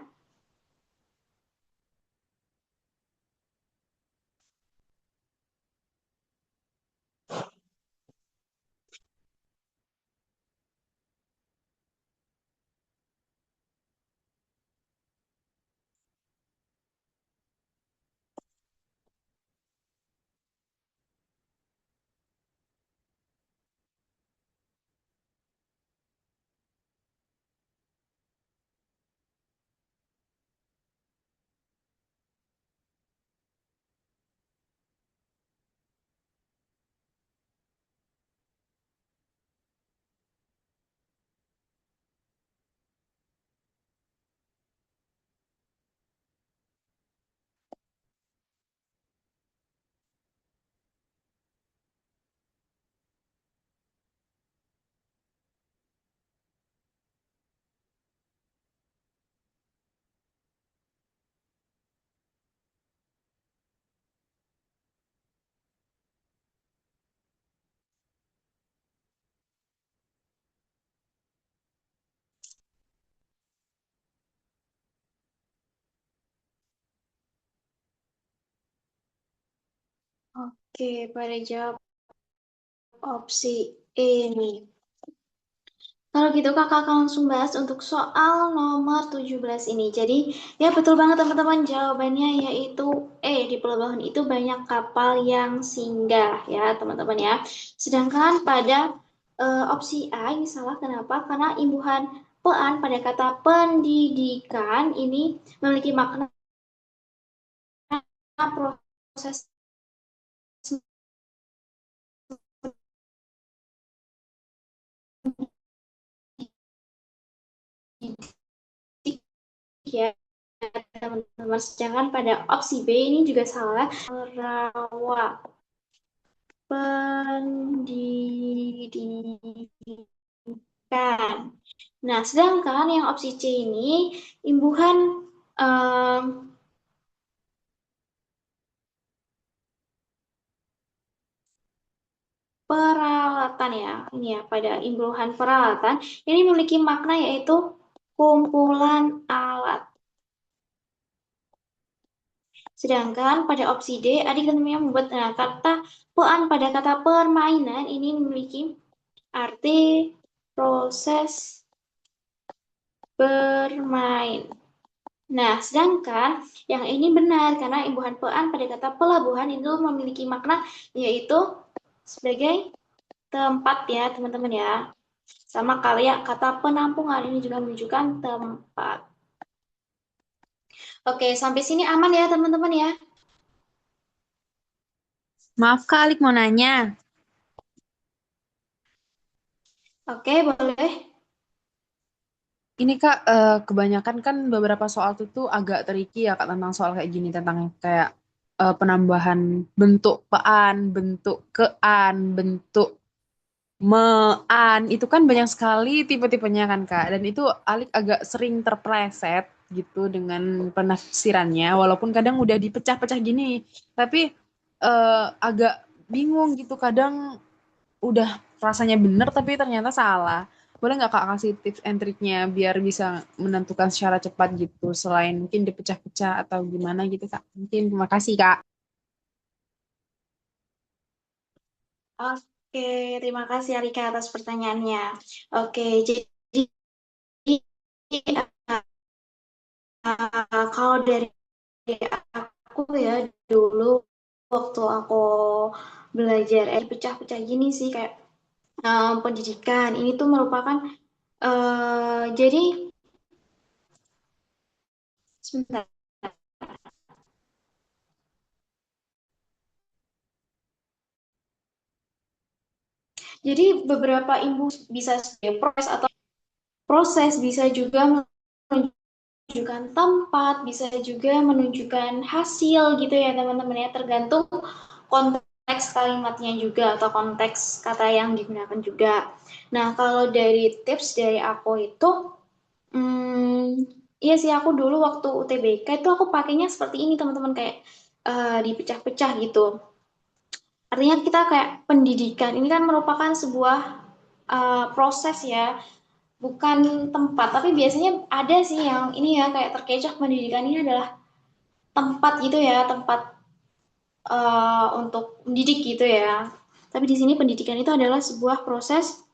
[SPEAKER 2] Oke, pada jawab opsi E nih. Kalau gitu kakak akan langsung bahas untuk soal nomor 17 ini. Jadi ya betul banget teman-teman, jawabannya yaitu E. Di pelabuhan itu banyak kapal yang singgah ya teman-teman ya. Sedangkan pada opsi A ini salah, kenapa? Karena imbuhan pean pada kata pendidikan ini memiliki makna proses mendidik ya teman-teman. Sedangkan pada opsi B ini juga salah, merawat pendidikan. Nah, sedangkan yang opsi C ini imbuhan em, peralatan ya. Ini ya, pada imbuhan peralatan ini memiliki makna yaitu kumpulan alat. Sedangkan pada opsi D, adik dan temannya membuat kata pean pada kata permainan ini memiliki arti proses bermain. Nah, sedangkan yang ini benar karena imbuhan pean pada kata pelabuhan itu memiliki makna yaitu sebagai tempat ya, teman-teman ya. Sama kayak kata penampungan ini juga menunjukkan tempat. Oke, sampai sini aman ya, teman-teman ya.
[SPEAKER 3] Maaf Kak, Alik mau nanya.
[SPEAKER 2] Oke, boleh.
[SPEAKER 4] Ini Kak, kebanyakan kan beberapa soal tuh agak tricky ya Kak tentang soal kayak gini, tentang kayak penambahan bentuk pean, bentuk kean, bentuk mean, itu kan banyak sekali tipe-tipenya kan Kak, dan itu Alik agak sering terpleset gitu dengan penafsirannya, walaupun kadang udah dipecah-pecah gini, tapi agak bingung gitu, kadang udah rasanya bener tapi ternyata salah. Boleh nggak Kak kasih tips and triknya biar bisa menentukan secara cepat gitu, selain mungkin dipecah-pecah atau gimana gitu Kak. Mungkin terima kasih Kak.
[SPEAKER 2] Oke, terima kasih Arika atas pertanyaannya. Oke, jadi kalau dari aku ya dulu waktu aku belajar pecah-pecah gini sih kayak pendidikan ini tuh merupakan jadi sebentar. Jadi beberapa imbu bisa sebagai proses bisa juga menunjukkan tempat, bisa juga menunjukkan hasil gitu ya teman-teman ya, tergantung konteks kalimatnya juga atau konteks kata yang digunakan juga. Nah, kalau dari tips dari aku itu, iya sih aku dulu waktu UTBK itu aku pakainya seperti ini teman-teman, kayak dipecah-pecah gitu. Artinya kita kayak pendidikan ini kan merupakan sebuah proses ya, bukan tempat. Tapi biasanya ada sih yang ini ya kayak terkecoh pendidikan ini adalah tempat gitu ya, tempat untuk mendidik gitu ya. Tapi di sini pendidikan itu adalah sebuah proses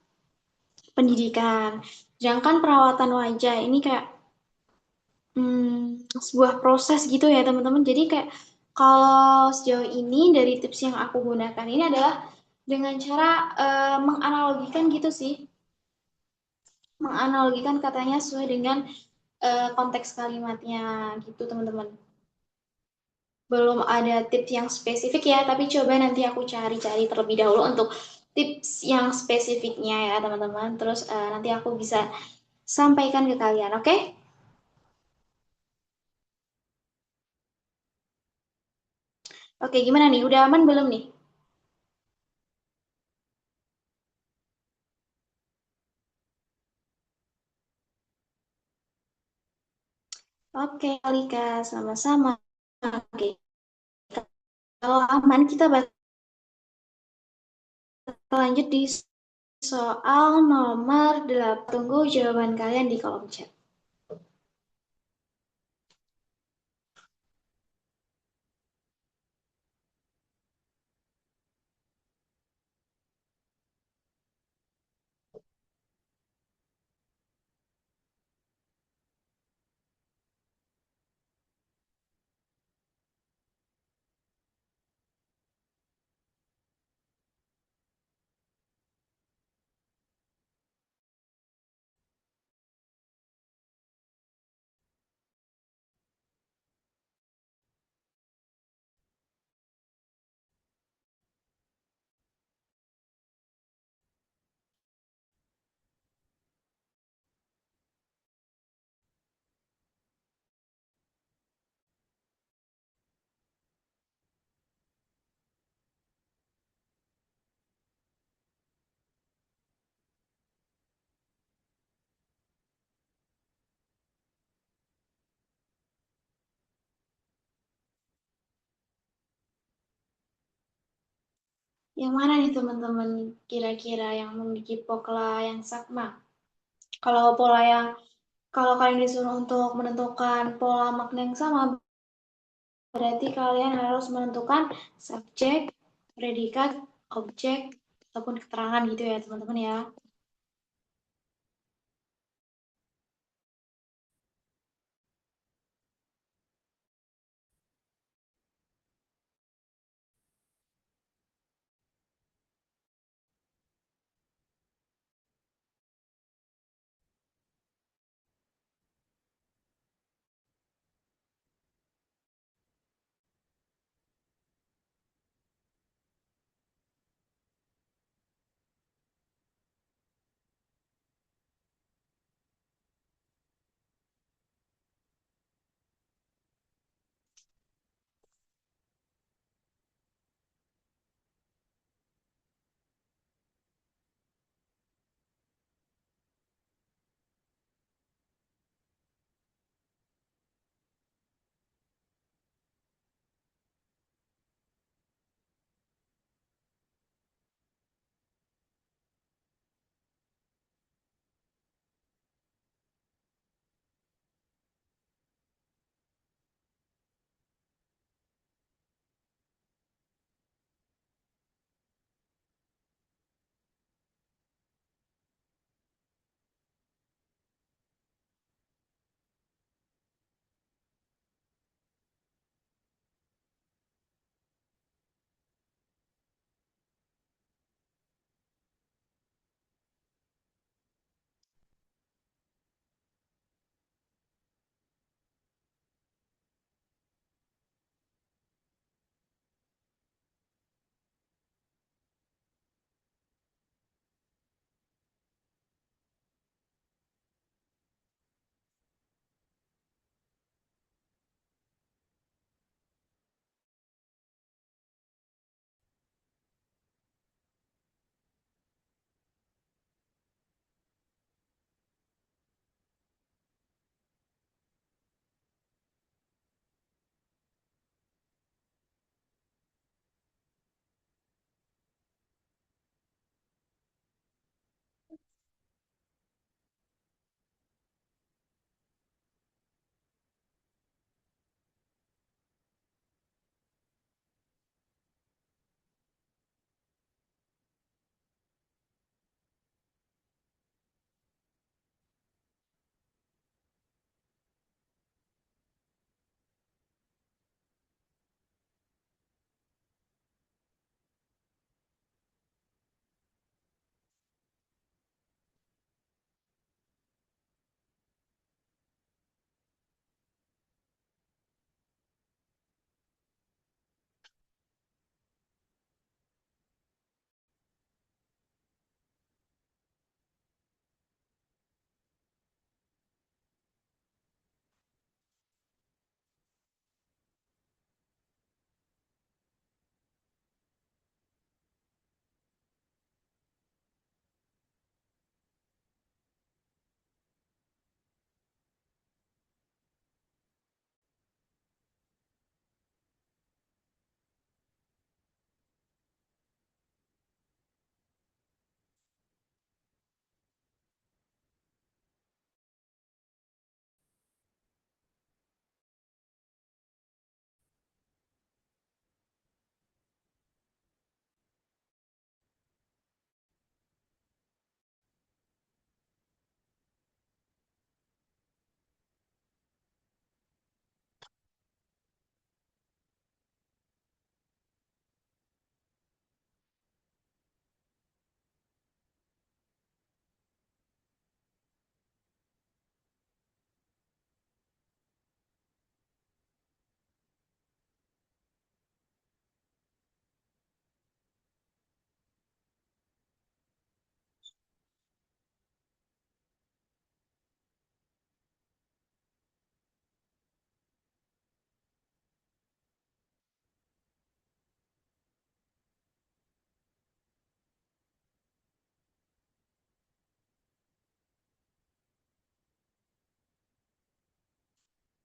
[SPEAKER 2] pendidikan. Sedangkan perawatan wajah ini kayak sebuah proses gitu ya teman-teman. Jadi kayak kalau sejauh ini dari tips yang aku gunakan ini adalah dengan cara menganalogikan gitu sih. Menganalogikan katanya sesuai dengan konteks kalimatnya gitu teman-teman. Belum ada tips yang spesifik ya, tapi coba nanti aku cari-cari terlebih dahulu untuk tips yang spesifiknya ya teman-teman. Terus nanti aku bisa sampaikan ke kalian, oke? Oke, gimana nih? Udah aman belum nih? Oke, Alika, sama-sama. Oke, kalau aman kita bakal lanjut di soal nomor 8. Tunggu jawaban kalian di kolom chat. Yang mana nih teman-teman kira-kira yang memiliki pola yang sama? Kalau pola yang kalau kalian disuruh untuk menentukan pola makna yang sama, berarti kalian harus menentukan subjek, predikat, objek, ataupun keterangan gitu ya teman-teman ya.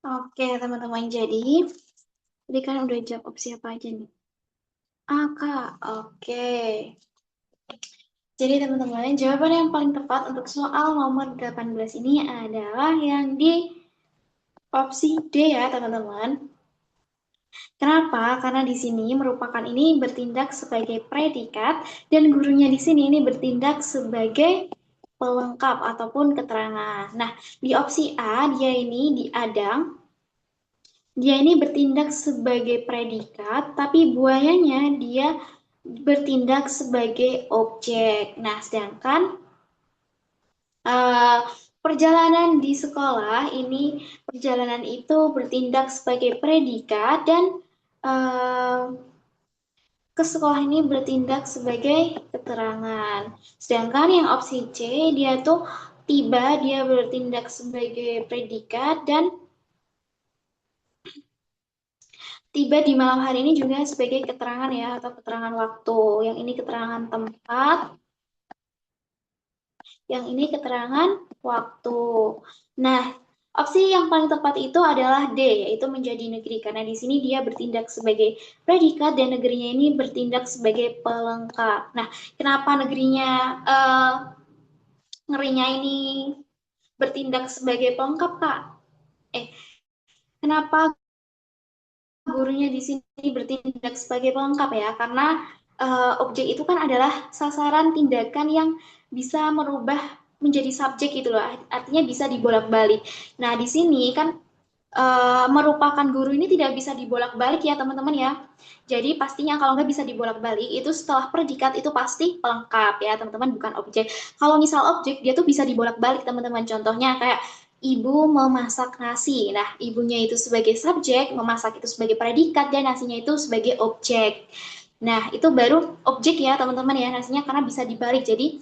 [SPEAKER 2] Oke teman-teman, jadi tadi kan udah jawab opsi apa aja nih. Kak, oke. Jadi teman-teman, jawaban yang paling tepat untuk soal nomor 18 ini adalah yang di opsi D ya teman-teman. Kenapa? Karena di sini merupakan ini bertindak sebagai predikat dan gurunya di sini ini bertindak sebagai pelengkap ataupun keterangan. Nah, di opsi A dia ini diadang, dia ini bertindak sebagai predikat, tapi buayanya dia bertindak sebagai objek. Nah, sedangkan uh, perjalanan di sekolah ini perjalanan itu bertindak sebagai predikat dan uh, ke sekolah ini bertindak sebagai keterangan. Sedangkan yang opsi C dia tuh tiba dia bertindak sebagai predikat dan tiba di malam hari ini juga sebagai keterangan ya atau keterangan waktu. Yang ini keterangan tempat, yang ini keterangan waktu. Nah, opsi yang paling tepat itu adalah D, yaitu menjadi negeri. Karena di sini dia bertindak sebagai predikat dan negerinya ini bertindak sebagai pelengkap. Nah, kenapa negerinya ngerinya ini bertindak sebagai pelengkap, Kak? Kenapa gurunya di sini bertindak sebagai pelengkap ya? Karena objek itu kan adalah sasaran tindakan yang bisa merubah menjadi subjek gitu loh. Artinya bisa dibolak-balik. Nah, di sini kan merupakan guru ini tidak bisa dibolak-balik ya teman-teman ya. Jadi pastinya kalau nggak bisa dibolak-balik itu setelah predikat itu pasti pelengkap ya teman-teman, bukan objek. Kalau misal objek dia tuh bisa dibolak-balik teman-teman. Contohnya kayak ibu memasak nasi. Nah, ibunya itu sebagai subjek, memasak itu sebagai predikat, dan nasinya itu sebagai objek. Nah, itu baru objek ya teman-teman ya nasinya karena bisa dibalik. Jadi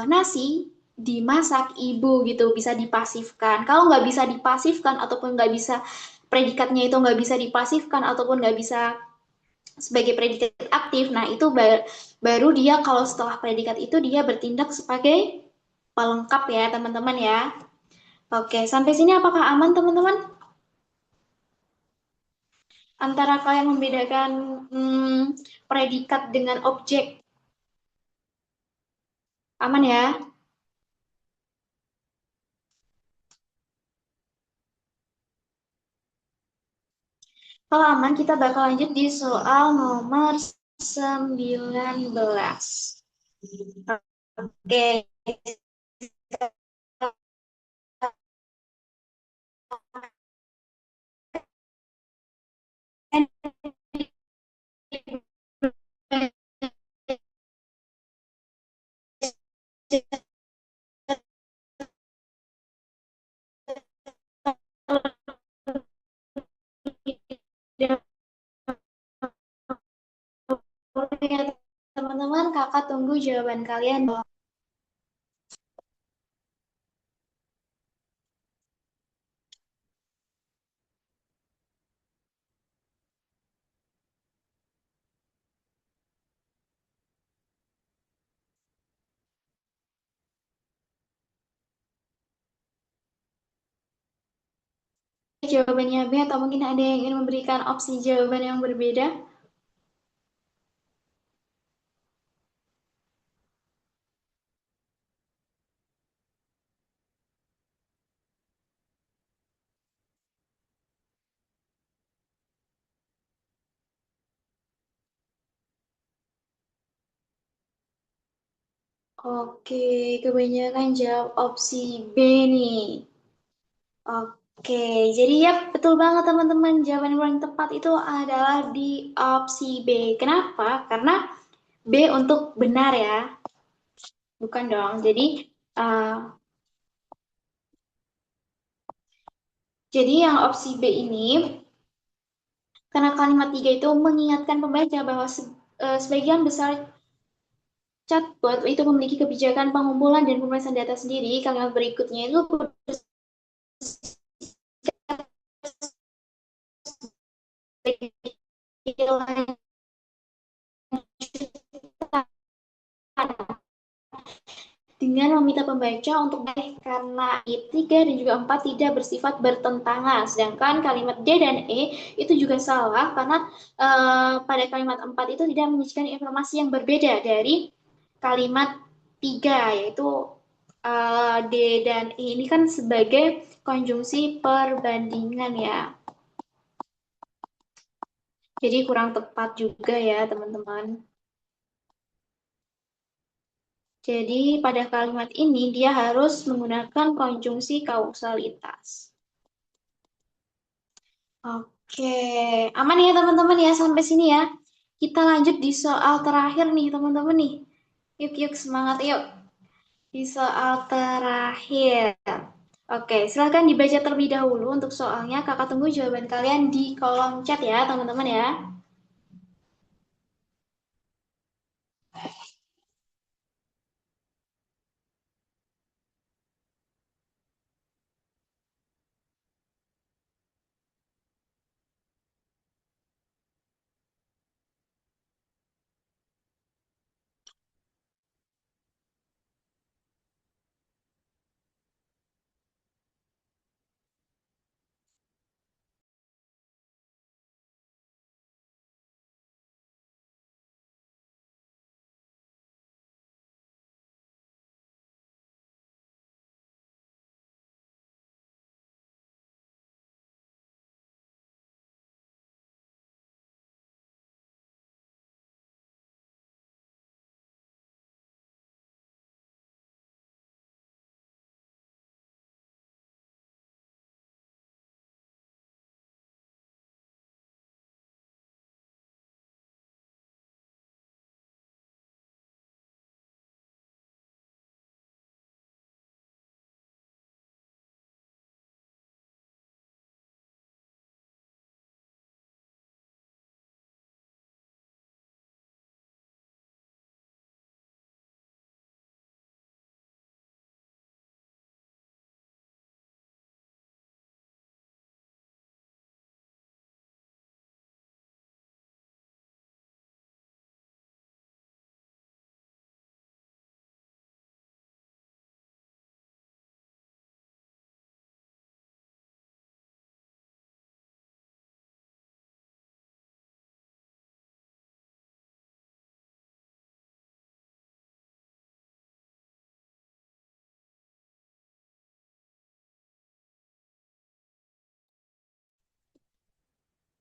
[SPEAKER 2] nasi dimasak ibu gitu bisa dipasifkan. Kalau nggak bisa dipasifkan ataupun nggak bisa predikatnya itu nggak bisa dipasifkan ataupun nggak bisa sebagai predikat aktif, nah itu baru dia kalau setelah predikat itu dia bertindak sebagai pelengkap ya teman-teman ya. Oke, sampai sini apakah aman teman-teman? Antara kalian membedakan predikat dengan objek, aman ya? Kalau aman, kita bakal lanjut di soal nomor 19. Oke. Teman-teman, kakak tunggu jawaban kalian. Jawabannya B atau mungkin ada yang ingin memberikan opsi jawaban yang berbeda? Oke, kebanyakan jawab opsi B nih. Oke, jadi ya betul banget teman-teman. Jawaban yang paling tepat itu adalah di opsi B. Kenapa? Karena B untuk benar ya. Bukan dong. Jadi yang opsi B ini, karena kalimat 3 itu mengingatkan pembaca bahwa sebagian besar chatbot itu memiliki kebijakan pengumpulan dan pemeriksaan data sendiri. Kalimat berikutnya itu dengan meminta pembaca untuk karena I 3 dan juga 4 tidak bersifat bertentangan. Sedangkan kalimat D dan E itu juga salah karena pada kalimat 4 itu tidak menyajikan informasi yang berbeda dari kalimat 3, yaitu D dan E ini kan sebagai konjungsi perbandingan ya. Jadi kurang tepat juga ya teman-teman. Jadi pada kalimat ini dia harus menggunakan konjungsi kausalitas. Oke, aman ya teman-teman ya sampai sini ya. Kita lanjut di soal terakhir nih teman-teman nih. Yuk yuk semangat yuk. Di soal terakhir. Oke, silahkan dibaca terlebih dahulu untuk soalnya. Kakak tunggu jawaban kalian di kolom chat ya teman-teman ya.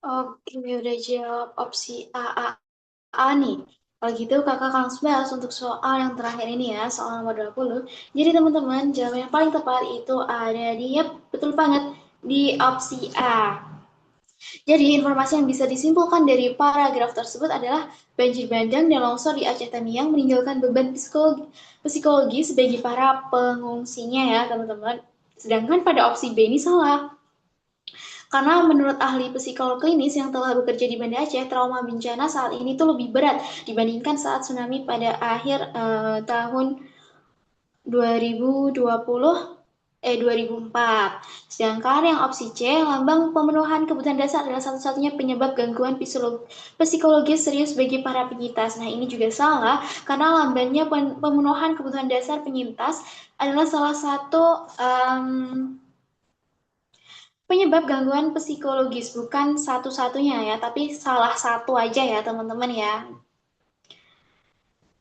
[SPEAKER 2] Oke, udah jawab opsi A nih. Kalau gitu kakak langsung bahas untuk soal yang terakhir ini ya, soal nomor 20. Jadi teman-teman, jawaban yang paling tepat itu ada di, yep, betul banget, di opsi A. Jadi informasi yang bisa disimpulkan dari paragraf tersebut adalah banjir bandang dan longsor di Aceh Tamiang meninggalkan beban psikologis bagi para pengungsinya ya teman-teman. Sedangkan pada opsi B ini salah. Karena menurut ahli psikolog klinis yang telah bekerja di Banda Aceh, trauma bencana saat ini tuh lebih berat dibandingkan saat tsunami pada akhir tahun 2004. Sedangkan yang opsi C, lambang pemenuhan kebutuhan dasar adalah satu-satunya penyebab gangguan psikologis serius bagi para penyintas. Nah, ini juga salah karena lambangnya pemenuhan kebutuhan dasar penyintas adalah salah satu penyebab gangguan psikologis, bukan satu-satunya ya, tapi salah satu aja ya teman-teman ya.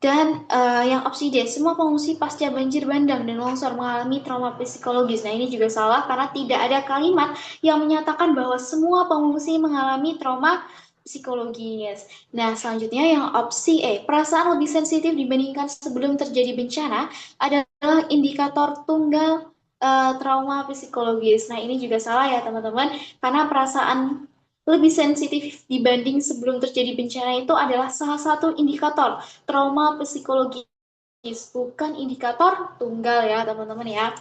[SPEAKER 2] Dan yang opsi D, semua pengungsi pasca banjir bandang dan longsor mengalami trauma psikologis. Nah ini juga salah karena tidak ada kalimat yang menyatakan bahwa semua pengungsi mengalami trauma psikologis. Nah selanjutnya yang opsi E, perasaan lebih sensitif dibandingkan sebelum terjadi bencana adalah indikator tunggal trauma psikologis. Nah ini juga salah ya teman-teman, karena perasaan lebih sensitif dibanding sebelum terjadi bencana itu adalah salah satu indikator trauma psikologis, bukan indikator tunggal ya teman-teman ya.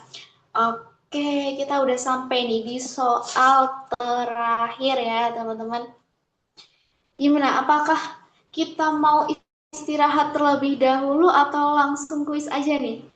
[SPEAKER 2] Oke, kita udah sampai nih di soal terakhir ya teman-teman. Gimana, apakah kita mau istirahat terlebih dahulu atau langsung kuis aja nih?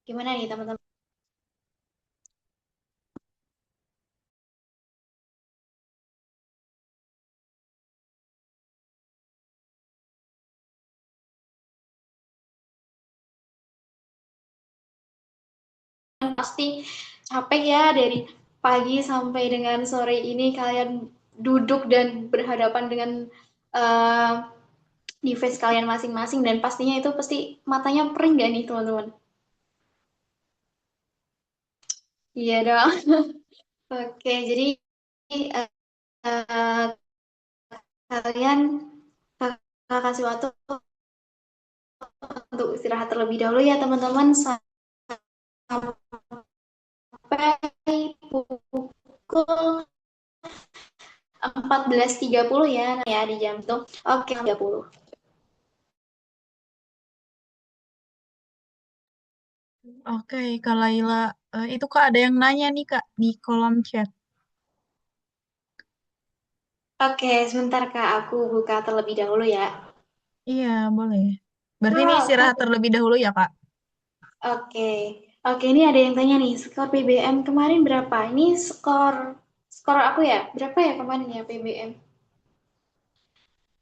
[SPEAKER 2] Gimana nih teman-teman? Pasti capek ya dari pagi sampai dengan sore ini kalian duduk dan berhadapan dengan uh, device kalian masing-masing dan pastinya itu pasti matanya perih gak nih teman-teman? Iya dong. Oke, jadi uh, kalian kakak kasih waktu untuk istirahat terlebih dahulu ya teman-teman sampai pukul 14.30 ya di jam tuh. Oke, 30.
[SPEAKER 1] Oke, Kak Laila. Itu Kak ada yang nanya nih Kak di kolom chat.
[SPEAKER 2] Oke, sebentar Kak, aku buka terlebih dahulu ya.
[SPEAKER 1] Iya, boleh. Berarti ini
[SPEAKER 2] Oh,
[SPEAKER 1] istirahat
[SPEAKER 2] oke.
[SPEAKER 1] terlebih dahulu ya Kak?
[SPEAKER 2] Oke. Oke, ini ada yang tanya nih, skor PBM kemarin berapa? Ini skor skor aku ya. Berapa ya kemarin ya PBM?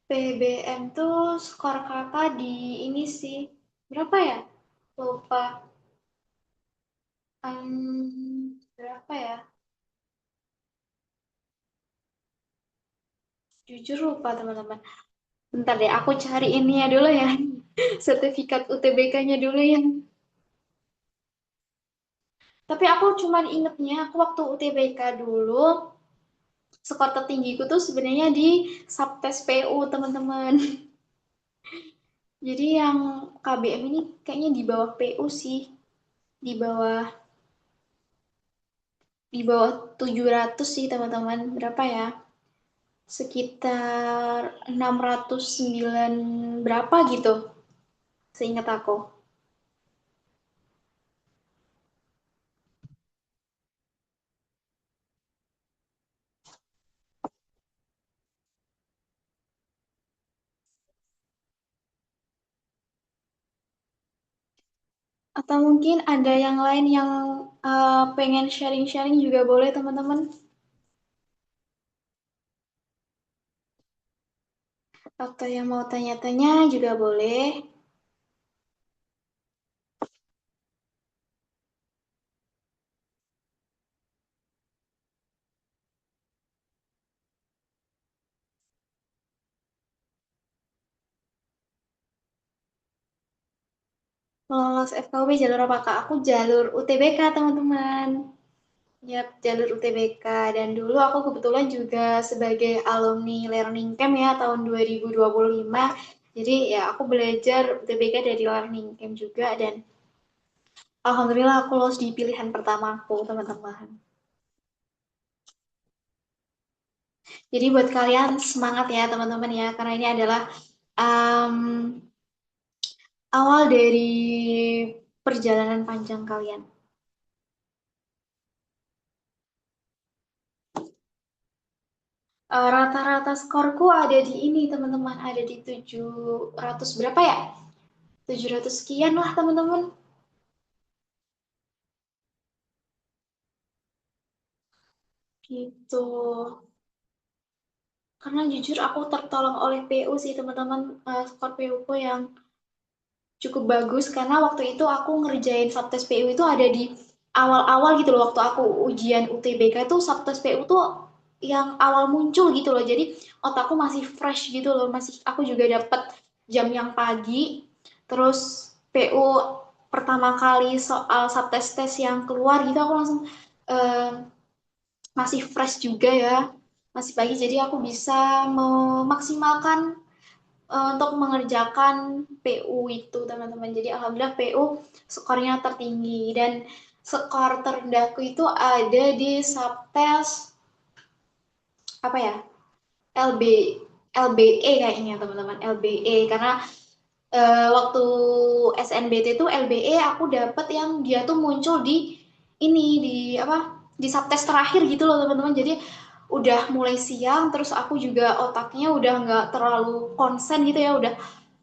[SPEAKER 2] PBM tuh skor kakak di ini sih. Berapa ya? Lupa. Berapa ya? Jujur lupa teman-teman. Bentar deh, aku cari ini ya dulu ya. Sertifikat UTBK-nya dulu ya. Tapi aku cuman ingetnya, aku waktu UTBK dulu, skor tertinggiku tuh sebenarnya di subtes PU, teman-teman. Jadi yang KBM ini kayaknya di bawah PU sih. Di bawah 700 sih, teman-teman. Berapa ya? Sekitar 609 berapa gitu, seingat aku. Atau mungkin ada yang lain yang pengen sharing-sharing juga boleh, teman-teman. Atau yang mau tanya-tanya juga boleh. Lolos FKUB jalur apa Kak? Aku jalur UTBK, teman-teman. Yap, jalur UTBK. Dan dulu aku kebetulan juga sebagai alumni Learning Camp ya tahun 2025. Jadi ya aku belajar UTBK dari Learning Camp juga dan alhamdulillah aku lolos di pilihan pertamaku, teman-teman. Jadi buat kalian semangat ya teman-teman ya, karena ini adalah um, awal dari perjalanan panjang kalian. Rata-rata skorku ada di ini teman-teman, ada di 700 berapa ya? 700 sekian lah teman-teman. Gitu. Karena jujur aku tertolong oleh PU sih teman-teman, skor PU ku yang cukup bagus karena waktu itu aku ngerjain subtes PU itu ada di awal-awal gitu loh, waktu aku ujian UTBK itu subtes PU tuh yang awal muncul gitu loh, jadi otakku masih fresh gitu loh, masih aku juga dapet jam yang pagi, terus PU pertama kali soal subtes tes yang keluar gitu aku langsung eh, masih fresh juga ya, masih pagi jadi aku bisa memaksimalkan untuk mengerjakan PU itu teman-teman. Jadi alhamdulillah PU skornya tertinggi dan skor terendahku itu ada di subtes apa ya, LB LBE kayaknya teman-teman, LBE karena waktu SNBT itu LBE aku dapet yang dia tuh muncul di ini di apa di subtes terakhir gitu loh teman-teman, jadi udah mulai siang terus aku juga otaknya udah nggak terlalu konsen gitu ya,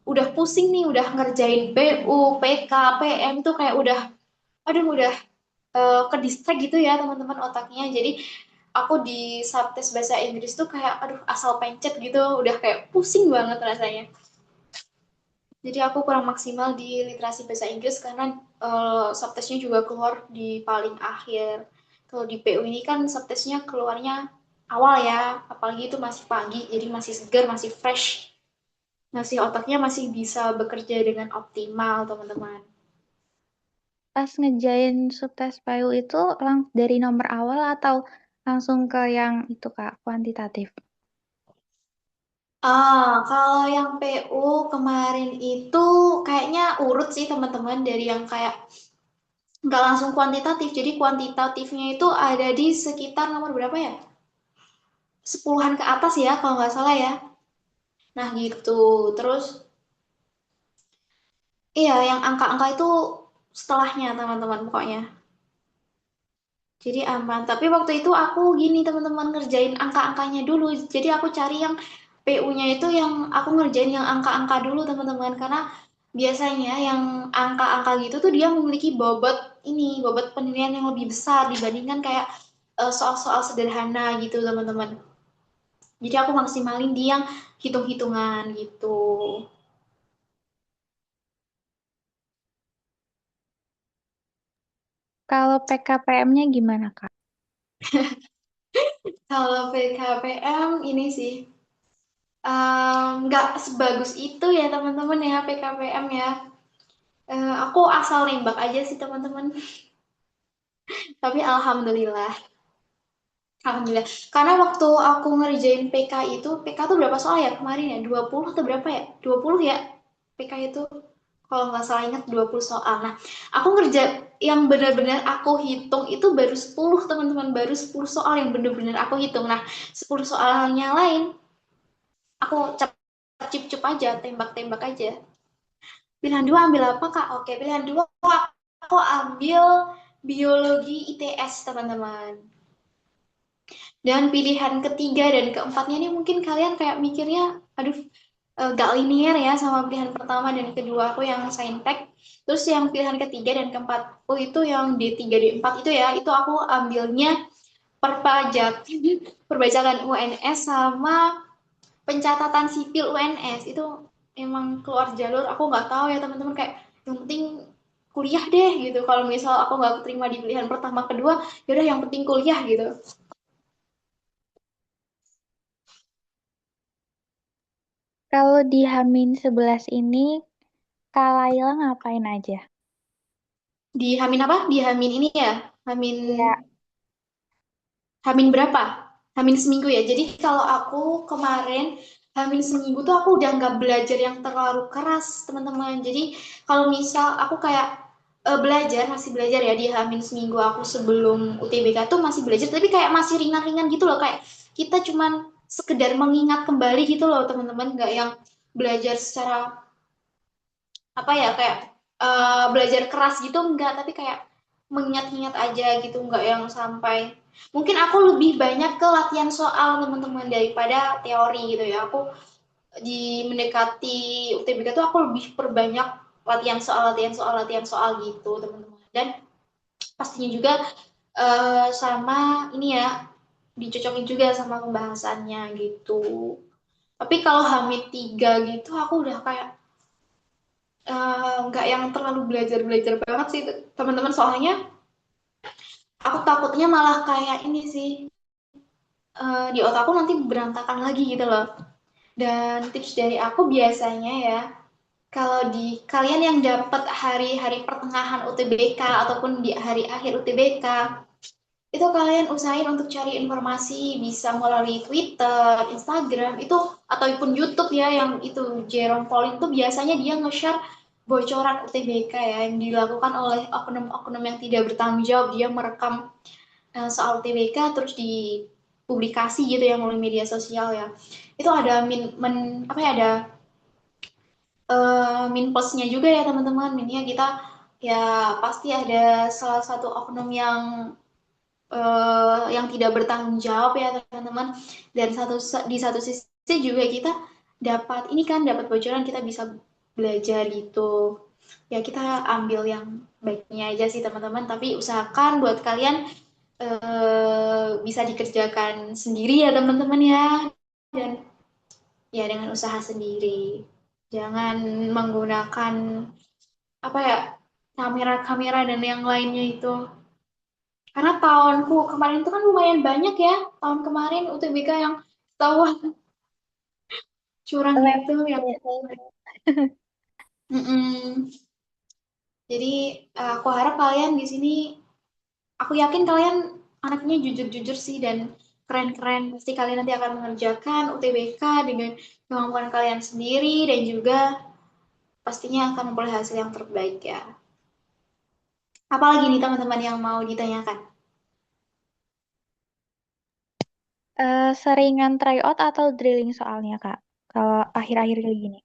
[SPEAKER 2] udah pusing nih, udah ngerjain PU, PK, PM tuh kayak aduh udah ke distract gitu ya teman-teman otaknya. Jadi aku di subtes bahasa Inggris tuh kayak aduh asal pencet gitu, udah kayak pusing banget rasanya. Jadi aku kurang maksimal di literasi bahasa Inggris karena subtesnya juga keluar di paling akhir. Kalau di PU ini kan subtesnya keluarnya awal ya, apalagi itu masih pagi, jadi masih segar, masih fresh, masih otaknya masih bisa bekerja dengan optimal, teman-teman.
[SPEAKER 5] Pas ngejain subtes PAU itu dari nomor awal atau langsung ke yang itu Kak, kuantitatif?
[SPEAKER 2] Kalau yang PU kemarin itu kayaknya urut sih teman-teman dari yang kayak nggak langsung kuantitatif. Jadi kuantitatifnya itu ada di sekitar nomor berapa ya? Sepuluhan ke atas ya kalau nggak salah ya. Nah gitu. Terus iya yang angka-angka itu setelahnya teman-teman pokoknya. Jadi aman. Tapi waktu itu aku gini teman-teman ngerjain angka-angkanya dulu. Jadi aku cari yang PU-nya itu yang aku ngerjain yang angka-angka dulu teman-teman. Karena biasanya yang angka-angka gitu tuh dia memiliki bobot ini, bobot penilaian yang lebih besar dibandingkan kayak soal-soal sederhana gitu teman-teman. Jadi aku maksimalin di yang hitung-hitungan gitu.
[SPEAKER 5] Kalau PKPM-nya gimana Kak?
[SPEAKER 2] Kalau PKPM ini sih nggak sebagus itu ya teman-teman ya PKPM ya. Aku asal nembak aja sih teman-teman. Tapi alhamdulillah. Karena waktu aku ngerjain PK itu, PK tuh berapa soal ya kemarin ya? 20 atau berapa ya? 20 ya? PK itu kalau nggak salah ingat 20 soal. Nah, aku ngerja yang benar-benar aku hitung itu baru 10 teman-teman, baru 10 soal yang benar-benar aku hitung. Nah, 10 soalnya lain aku cap cip-cup aja, tembak-tembak aja. Pilihan dua ambil apa Kak? Oke, pilihan dua aku ambil biologi ITS teman-teman. Dan pilihan ketiga dan keempatnya ini mungkin kalian kayak mikirnya, aduh, gak linear ya sama pilihan pertama dan kedua aku yang saintek. Terus yang pilihan ketiga dan keempatku itu yang D3, D4 itu ya, itu aku ambilnya perpajak, perpajakan UNS sama pencatatan sipil UNS. Itu emang keluar jalur, aku nggak tahu ya teman-teman, kayak yang penting kuliah deh gitu. Kalau misal aku nggak terima di pilihan pertama kedua, yaudah yang penting kuliah gitu.
[SPEAKER 5] Kalau di H-11 ini, Kak Laila ngapain aja?
[SPEAKER 2] Di Hamin apa? Di Hamin ini ya? Hamin
[SPEAKER 5] Ya,
[SPEAKER 2] Hamin berapa? Hamin seminggu ya. Jadi kalau aku kemarin Hamin seminggu tuh aku udah nggak belajar yang terlalu keras, teman-teman. Jadi kalau misal aku kayak belajar, masih belajar ya di Hamin seminggu aku sebelum UTBK tuh masih belajar, tapi kayak masih ringan-ringan gitu loh. Kayak kita cuman sekedar mengingat kembali gitu loh, teman-teman. Nggak yang belajar secara apa ya kayak belajar keras gitu enggak, tapi kayak mengingat-ingat aja gitu, enggak yang sampai mungkin aku lebih banyak ke latihan soal teman-teman daripada teori gitu ya. Aku di mendekati UTBK tuh aku lebih perbanyak latihan soal gitu teman-teman. Dan pastinya juga sama ini ya dicocokin juga sama pembahasannya gitu. Tapi kalau Hamid 3 gitu aku udah kayak nggak yang terlalu belajar-belajar banget sih teman-teman, soalnya aku takutnya malah kayak ini sih, di otakku nanti berantakan lagi gitu loh. Dan tips dari aku biasanya ya, kalau di kalian yang dapat hari-hari pertengahan UTBK ataupun di hari akhir UTBK, itu kalian usahain untuk cari informasi bisa melalui Twitter, Instagram itu ataupun YouTube ya, yang itu Jerome Pauline tuh biasanya dia nge-share bocoran UTBK ya yang dilakukan oleh oknum-oknum yang tidak bertanggung jawab. Dia merekam soal UTBK terus dipublikasi gitu ya melalui media sosial ya. Itu ada apa ya, ada minplusnya juga ya teman-teman. Minnya kita ya pasti ada salah satu oknum yang tidak bertanggung jawab ya teman-teman. Dan di satu sisi juga kita dapat ini kan, dapat bocoran, kita bisa belajar gitu. ya kita ambil yang baiknya aja sih teman-teman, tapi usahakan buat kalian bisa dikerjakan sendiri ya teman-teman ya, dan ya dengan usaha sendiri. Jangan menggunakan apa ya, kamera-kamera dan yang lainnya itu. Karena tahunku kemarin itu kan lumayan banyak ya. Tahun kemarin UTBK yang tahu curang
[SPEAKER 5] Lab
[SPEAKER 2] gitu yang
[SPEAKER 5] ya saya.
[SPEAKER 2] Mm-mm. Jadi aku harap kalian di sini, aku yakin kalian anaknya jujur-jujur sih dan keren-keren. Pasti kalian nanti akan mengerjakan UTBK dengan kemampuan kalian sendiri dan juga pastinya akan memperoleh hasil yang terbaik ya. Apalagi nih teman-teman yang mau ditanyakan?
[SPEAKER 5] Seringan tryout atau drilling soalnya Kak? Kalau akhir-akhir kayak gini.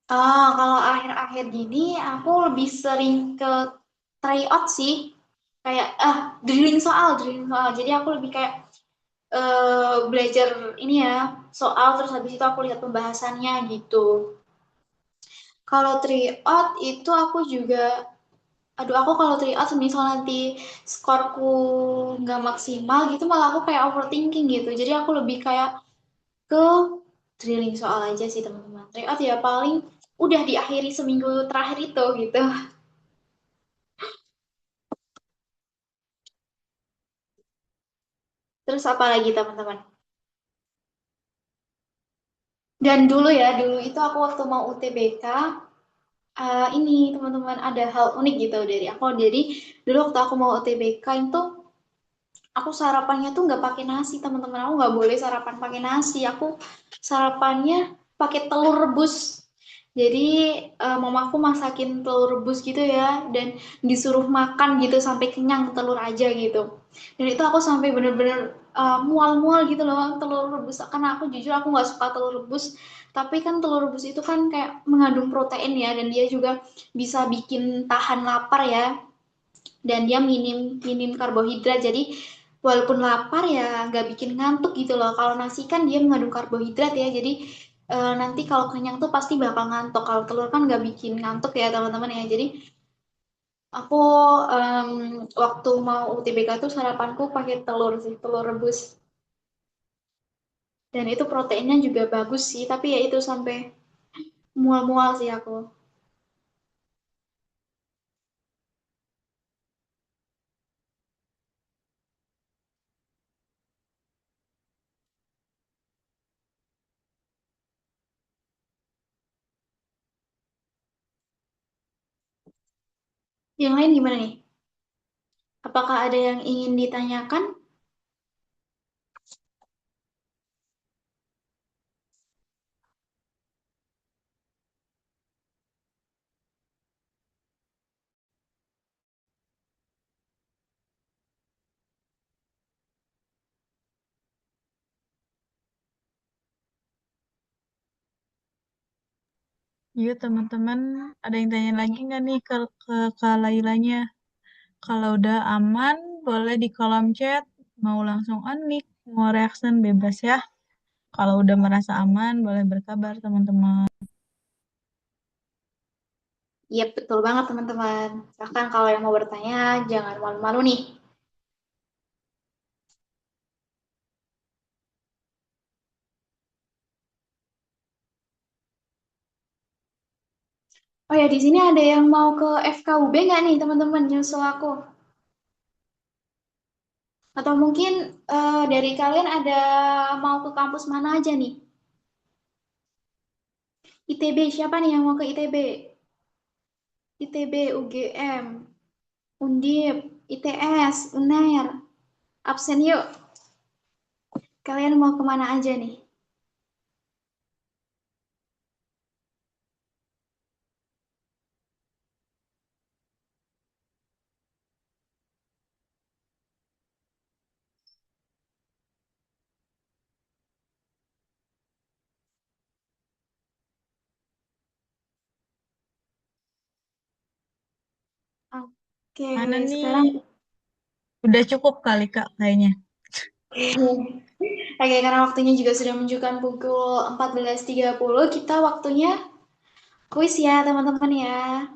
[SPEAKER 2] Kalau akhir-akhir gini aku lebih sering ke tryout sih. Kayak drilling soal. Jadi aku lebih kayak belajar ini ya soal, terus habis itu aku lihat pembahasannya gitu. Kalau tryout itu aku juga, aduh aku kalau tryout misal nanti skorku nggak maksimal gitu malah aku kayak overthinking gitu. Jadi aku lebih kayak ke drilling soal aja sih teman-teman. Tryout ya paling udah diakhiri seminggu terakhir itu gitu. Terus apa lagi teman-teman? Dan dulu ya, dulu itu aku waktu mau UTBK, ini teman-teman ada hal unik gitu dari aku. Jadi dulu waktu aku mau UTBK itu, aku sarapannya tuh nggak pakai nasi teman-teman. Aku nggak boleh sarapan pakai nasi. Aku sarapannya pakai telur rebus. Jadi mamaku masakin telur rebus gitu ya, dan disuruh makan gitu sampai kenyang telur aja gitu. Dan itu aku sampai bener-bener mual-mual gitu loh telur rebus. Karena aku jujur aku nggak suka telur rebus. Tapi kan telur rebus itu kan kayak mengandung protein ya, dan dia juga bisa bikin tahan lapar ya, dan dia minim minim karbohidrat, jadi walaupun lapar ya nggak bikin ngantuk gitu loh. Kalau nasi kan dia mengandung karbohidrat ya, jadi nanti kalau kenyang tuh pasti bakal ngantuk. Kalau telur kan nggak bikin ngantuk ya teman-teman ya. Jadi aku em, waktu mau UTBK tuh sarapanku pakai telur sih, telur rebus, dan itu proteinnya juga bagus sih, tapi ya itu sampai mual-mual sih aku. Yang lain gimana nih? Apakah ada yang ingin ditanyakan?
[SPEAKER 1] Yuk teman-teman, ada yang tanya lagi nggak nih ke Kak Lailanya? Kalau udah aman, boleh di kolom chat. Mau langsung on mic, mau reaction bebas ya. Kalau udah merasa aman, boleh berkabar teman-teman.
[SPEAKER 2] Iya, betul banget teman-teman. Bahkan kalau yang mau bertanya, jangan malu-malu nih. Oh ya, di sini ada yang mau ke FKUB nggak nih teman-teman nyusul aku? Atau mungkin dari kalian ada mau ke kampus mana aja nih? ITB, siapa nih yang mau ke ITB? ITB, UGM, Undip, ITS, UNER. Absen yuk. Kalian mau kemana aja nih? Oke,
[SPEAKER 1] Mana nih?
[SPEAKER 2] sekarang
[SPEAKER 1] Udah cukup kali Kak kayaknya.
[SPEAKER 2] Oke, karena waktunya juga sudah menunjukkan pukul 14.30, kita waktunya kuis ya teman-teman ya.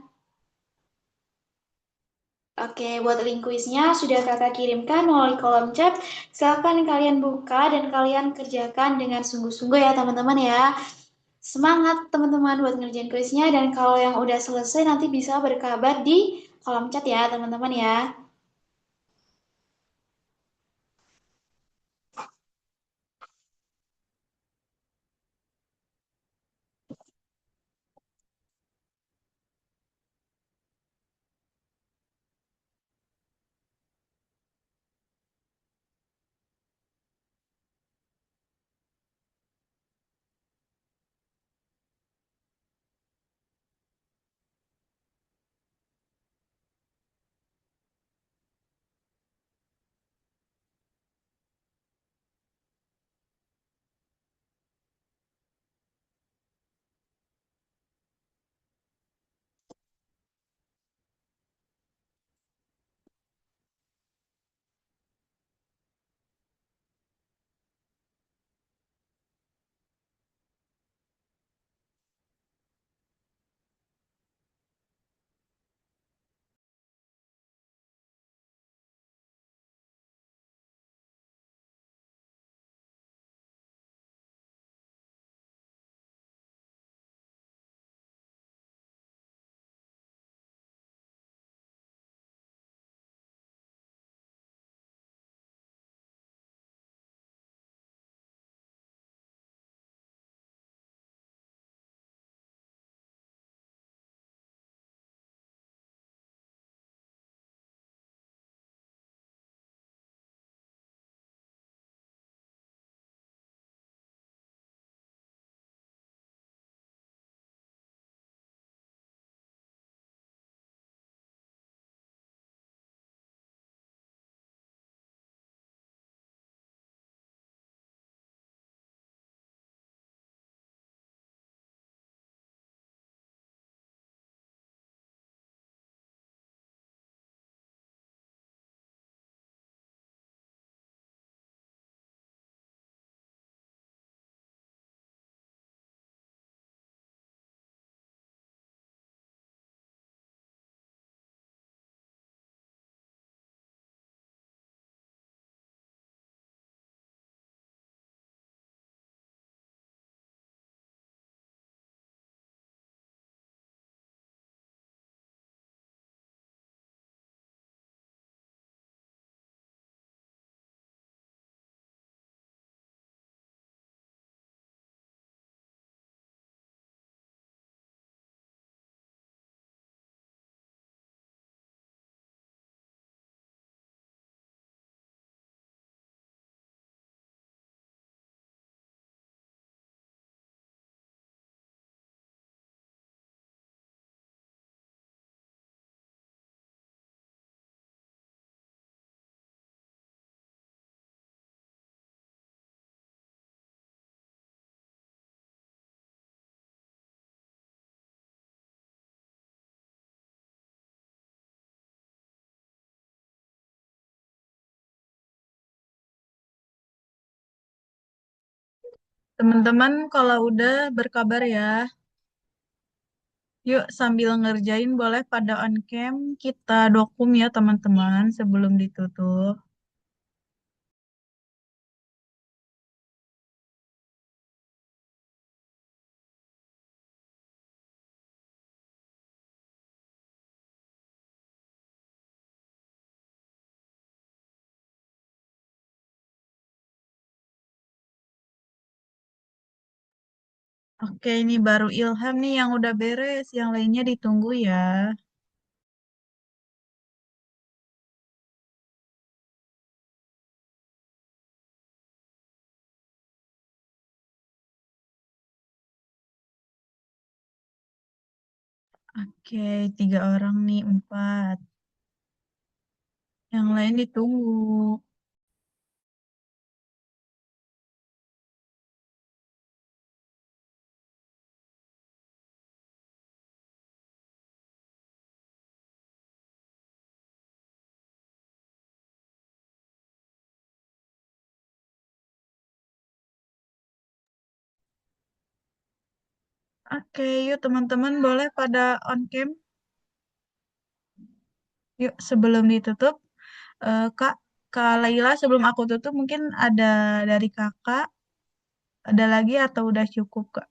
[SPEAKER 2] Oke, buat link kuisnya sudah kakak kirimkan melalui kolom chat. Silakan kalian buka dan kalian kerjakan dengan sungguh-sungguh ya teman-teman ya. Semangat teman-teman buat ngerjain kuisnya dan kalau yang udah selesai nanti bisa berkabar di kolom chat ya teman-teman ya.
[SPEAKER 1] Teman-teman kalau udah berkabar ya. Yuk sambil ngerjain boleh pada on cam kita dokum ya teman-teman sebelum ditutup. Oke, ini baru Ilham nih yang udah beres, yang lainnya ditunggu ya. Oke, 3 orang nih, 4. Yang lain ditunggu. Oke, yuk teman-teman boleh pada on cam. Yuk, sebelum ditutup, Kak, Kak Laila, sebelum aku tutup mungkin ada dari kakak, ada lagi atau udah cukup, Kak?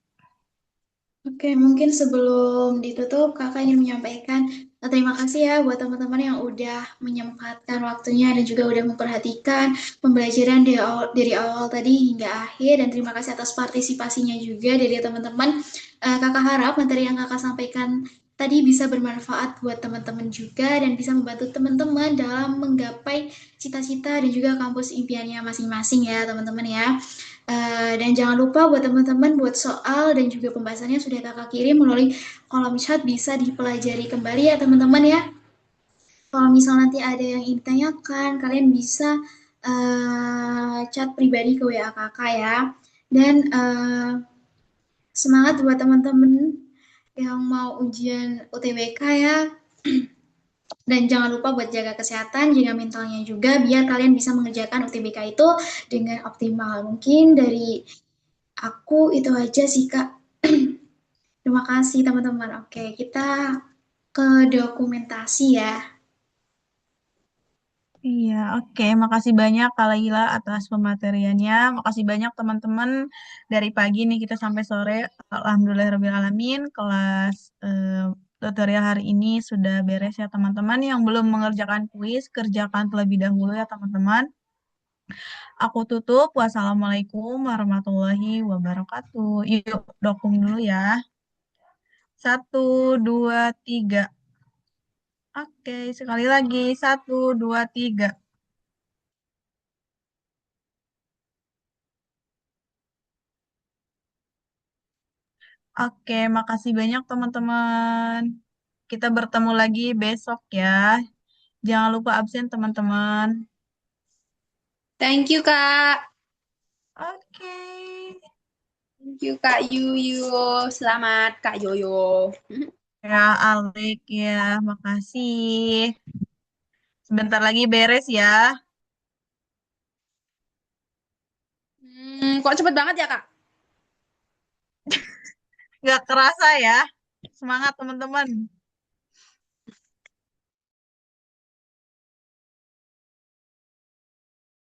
[SPEAKER 2] Oke, mungkin sebelum ditutup, Kakak ingin menyampaikan terima kasih ya buat teman-teman yang udah menyempatkan waktunya dan juga udah memperhatikan pembelajaran dari awal tadi hingga akhir. Dan terima kasih atas partisipasinya juga dari teman-teman. Kakak harap materi yang Kakak sampaikan tadi bisa bermanfaat buat teman-teman juga dan bisa membantu teman-teman dalam menggapai cita-cita dan juga kampus impiannya masing-masing ya, teman-teman ya. Dan jangan lupa buat teman-teman buat soal dan juga pembahasannya sudah kakak kirim melalui kolom chat bisa dipelajari kembali ya teman-teman ya. Kalau misal nanti ada yang ingin ditanyakan, kalian bisa chat pribadi ke WA kakak ya. Dan semangat buat teman-teman yang mau ujian UTBK ya. Dan jangan lupa buat jaga kesehatan, jaga mentalnya juga biar kalian bisa mengerjakan UTBK itu dengan optimal. Mungkin dari aku itu aja sih Kak. Terima kasih teman-teman. Oke, kita ke dokumentasi ya.
[SPEAKER 1] Iya, oke. Makasih banyak Kak Laila atas pemateriannya. Makasih banyak teman-teman dari pagi nih kita sampai sore. Alhamdulillahirrahmanirrahim. Kelas tutorial hari ini sudah beres ya teman-teman. Yang belum mengerjakan kuis, kerjakan terlebih dahulu ya teman-teman. Aku tutup. Wassalamualaikum warahmatullahi wabarakatuh. Yuk, dokum dulu ya. 1, 2, 3. Oke, sekali lagi. 1, 2, 3. Oke, makasih banyak teman-teman. Kita bertemu lagi besok ya. Jangan lupa absen teman-teman.
[SPEAKER 4] Thank you, Kak.
[SPEAKER 1] Oke.
[SPEAKER 4] Thank you, Kak Yuyu. Selamat, Kak Yoyo.
[SPEAKER 1] Ya, Alik ya, makasih. Sebentar lagi beres ya.
[SPEAKER 4] Kok cepet banget ya, Kak?
[SPEAKER 1] Nggak kerasa ya. Semangat teman-teman.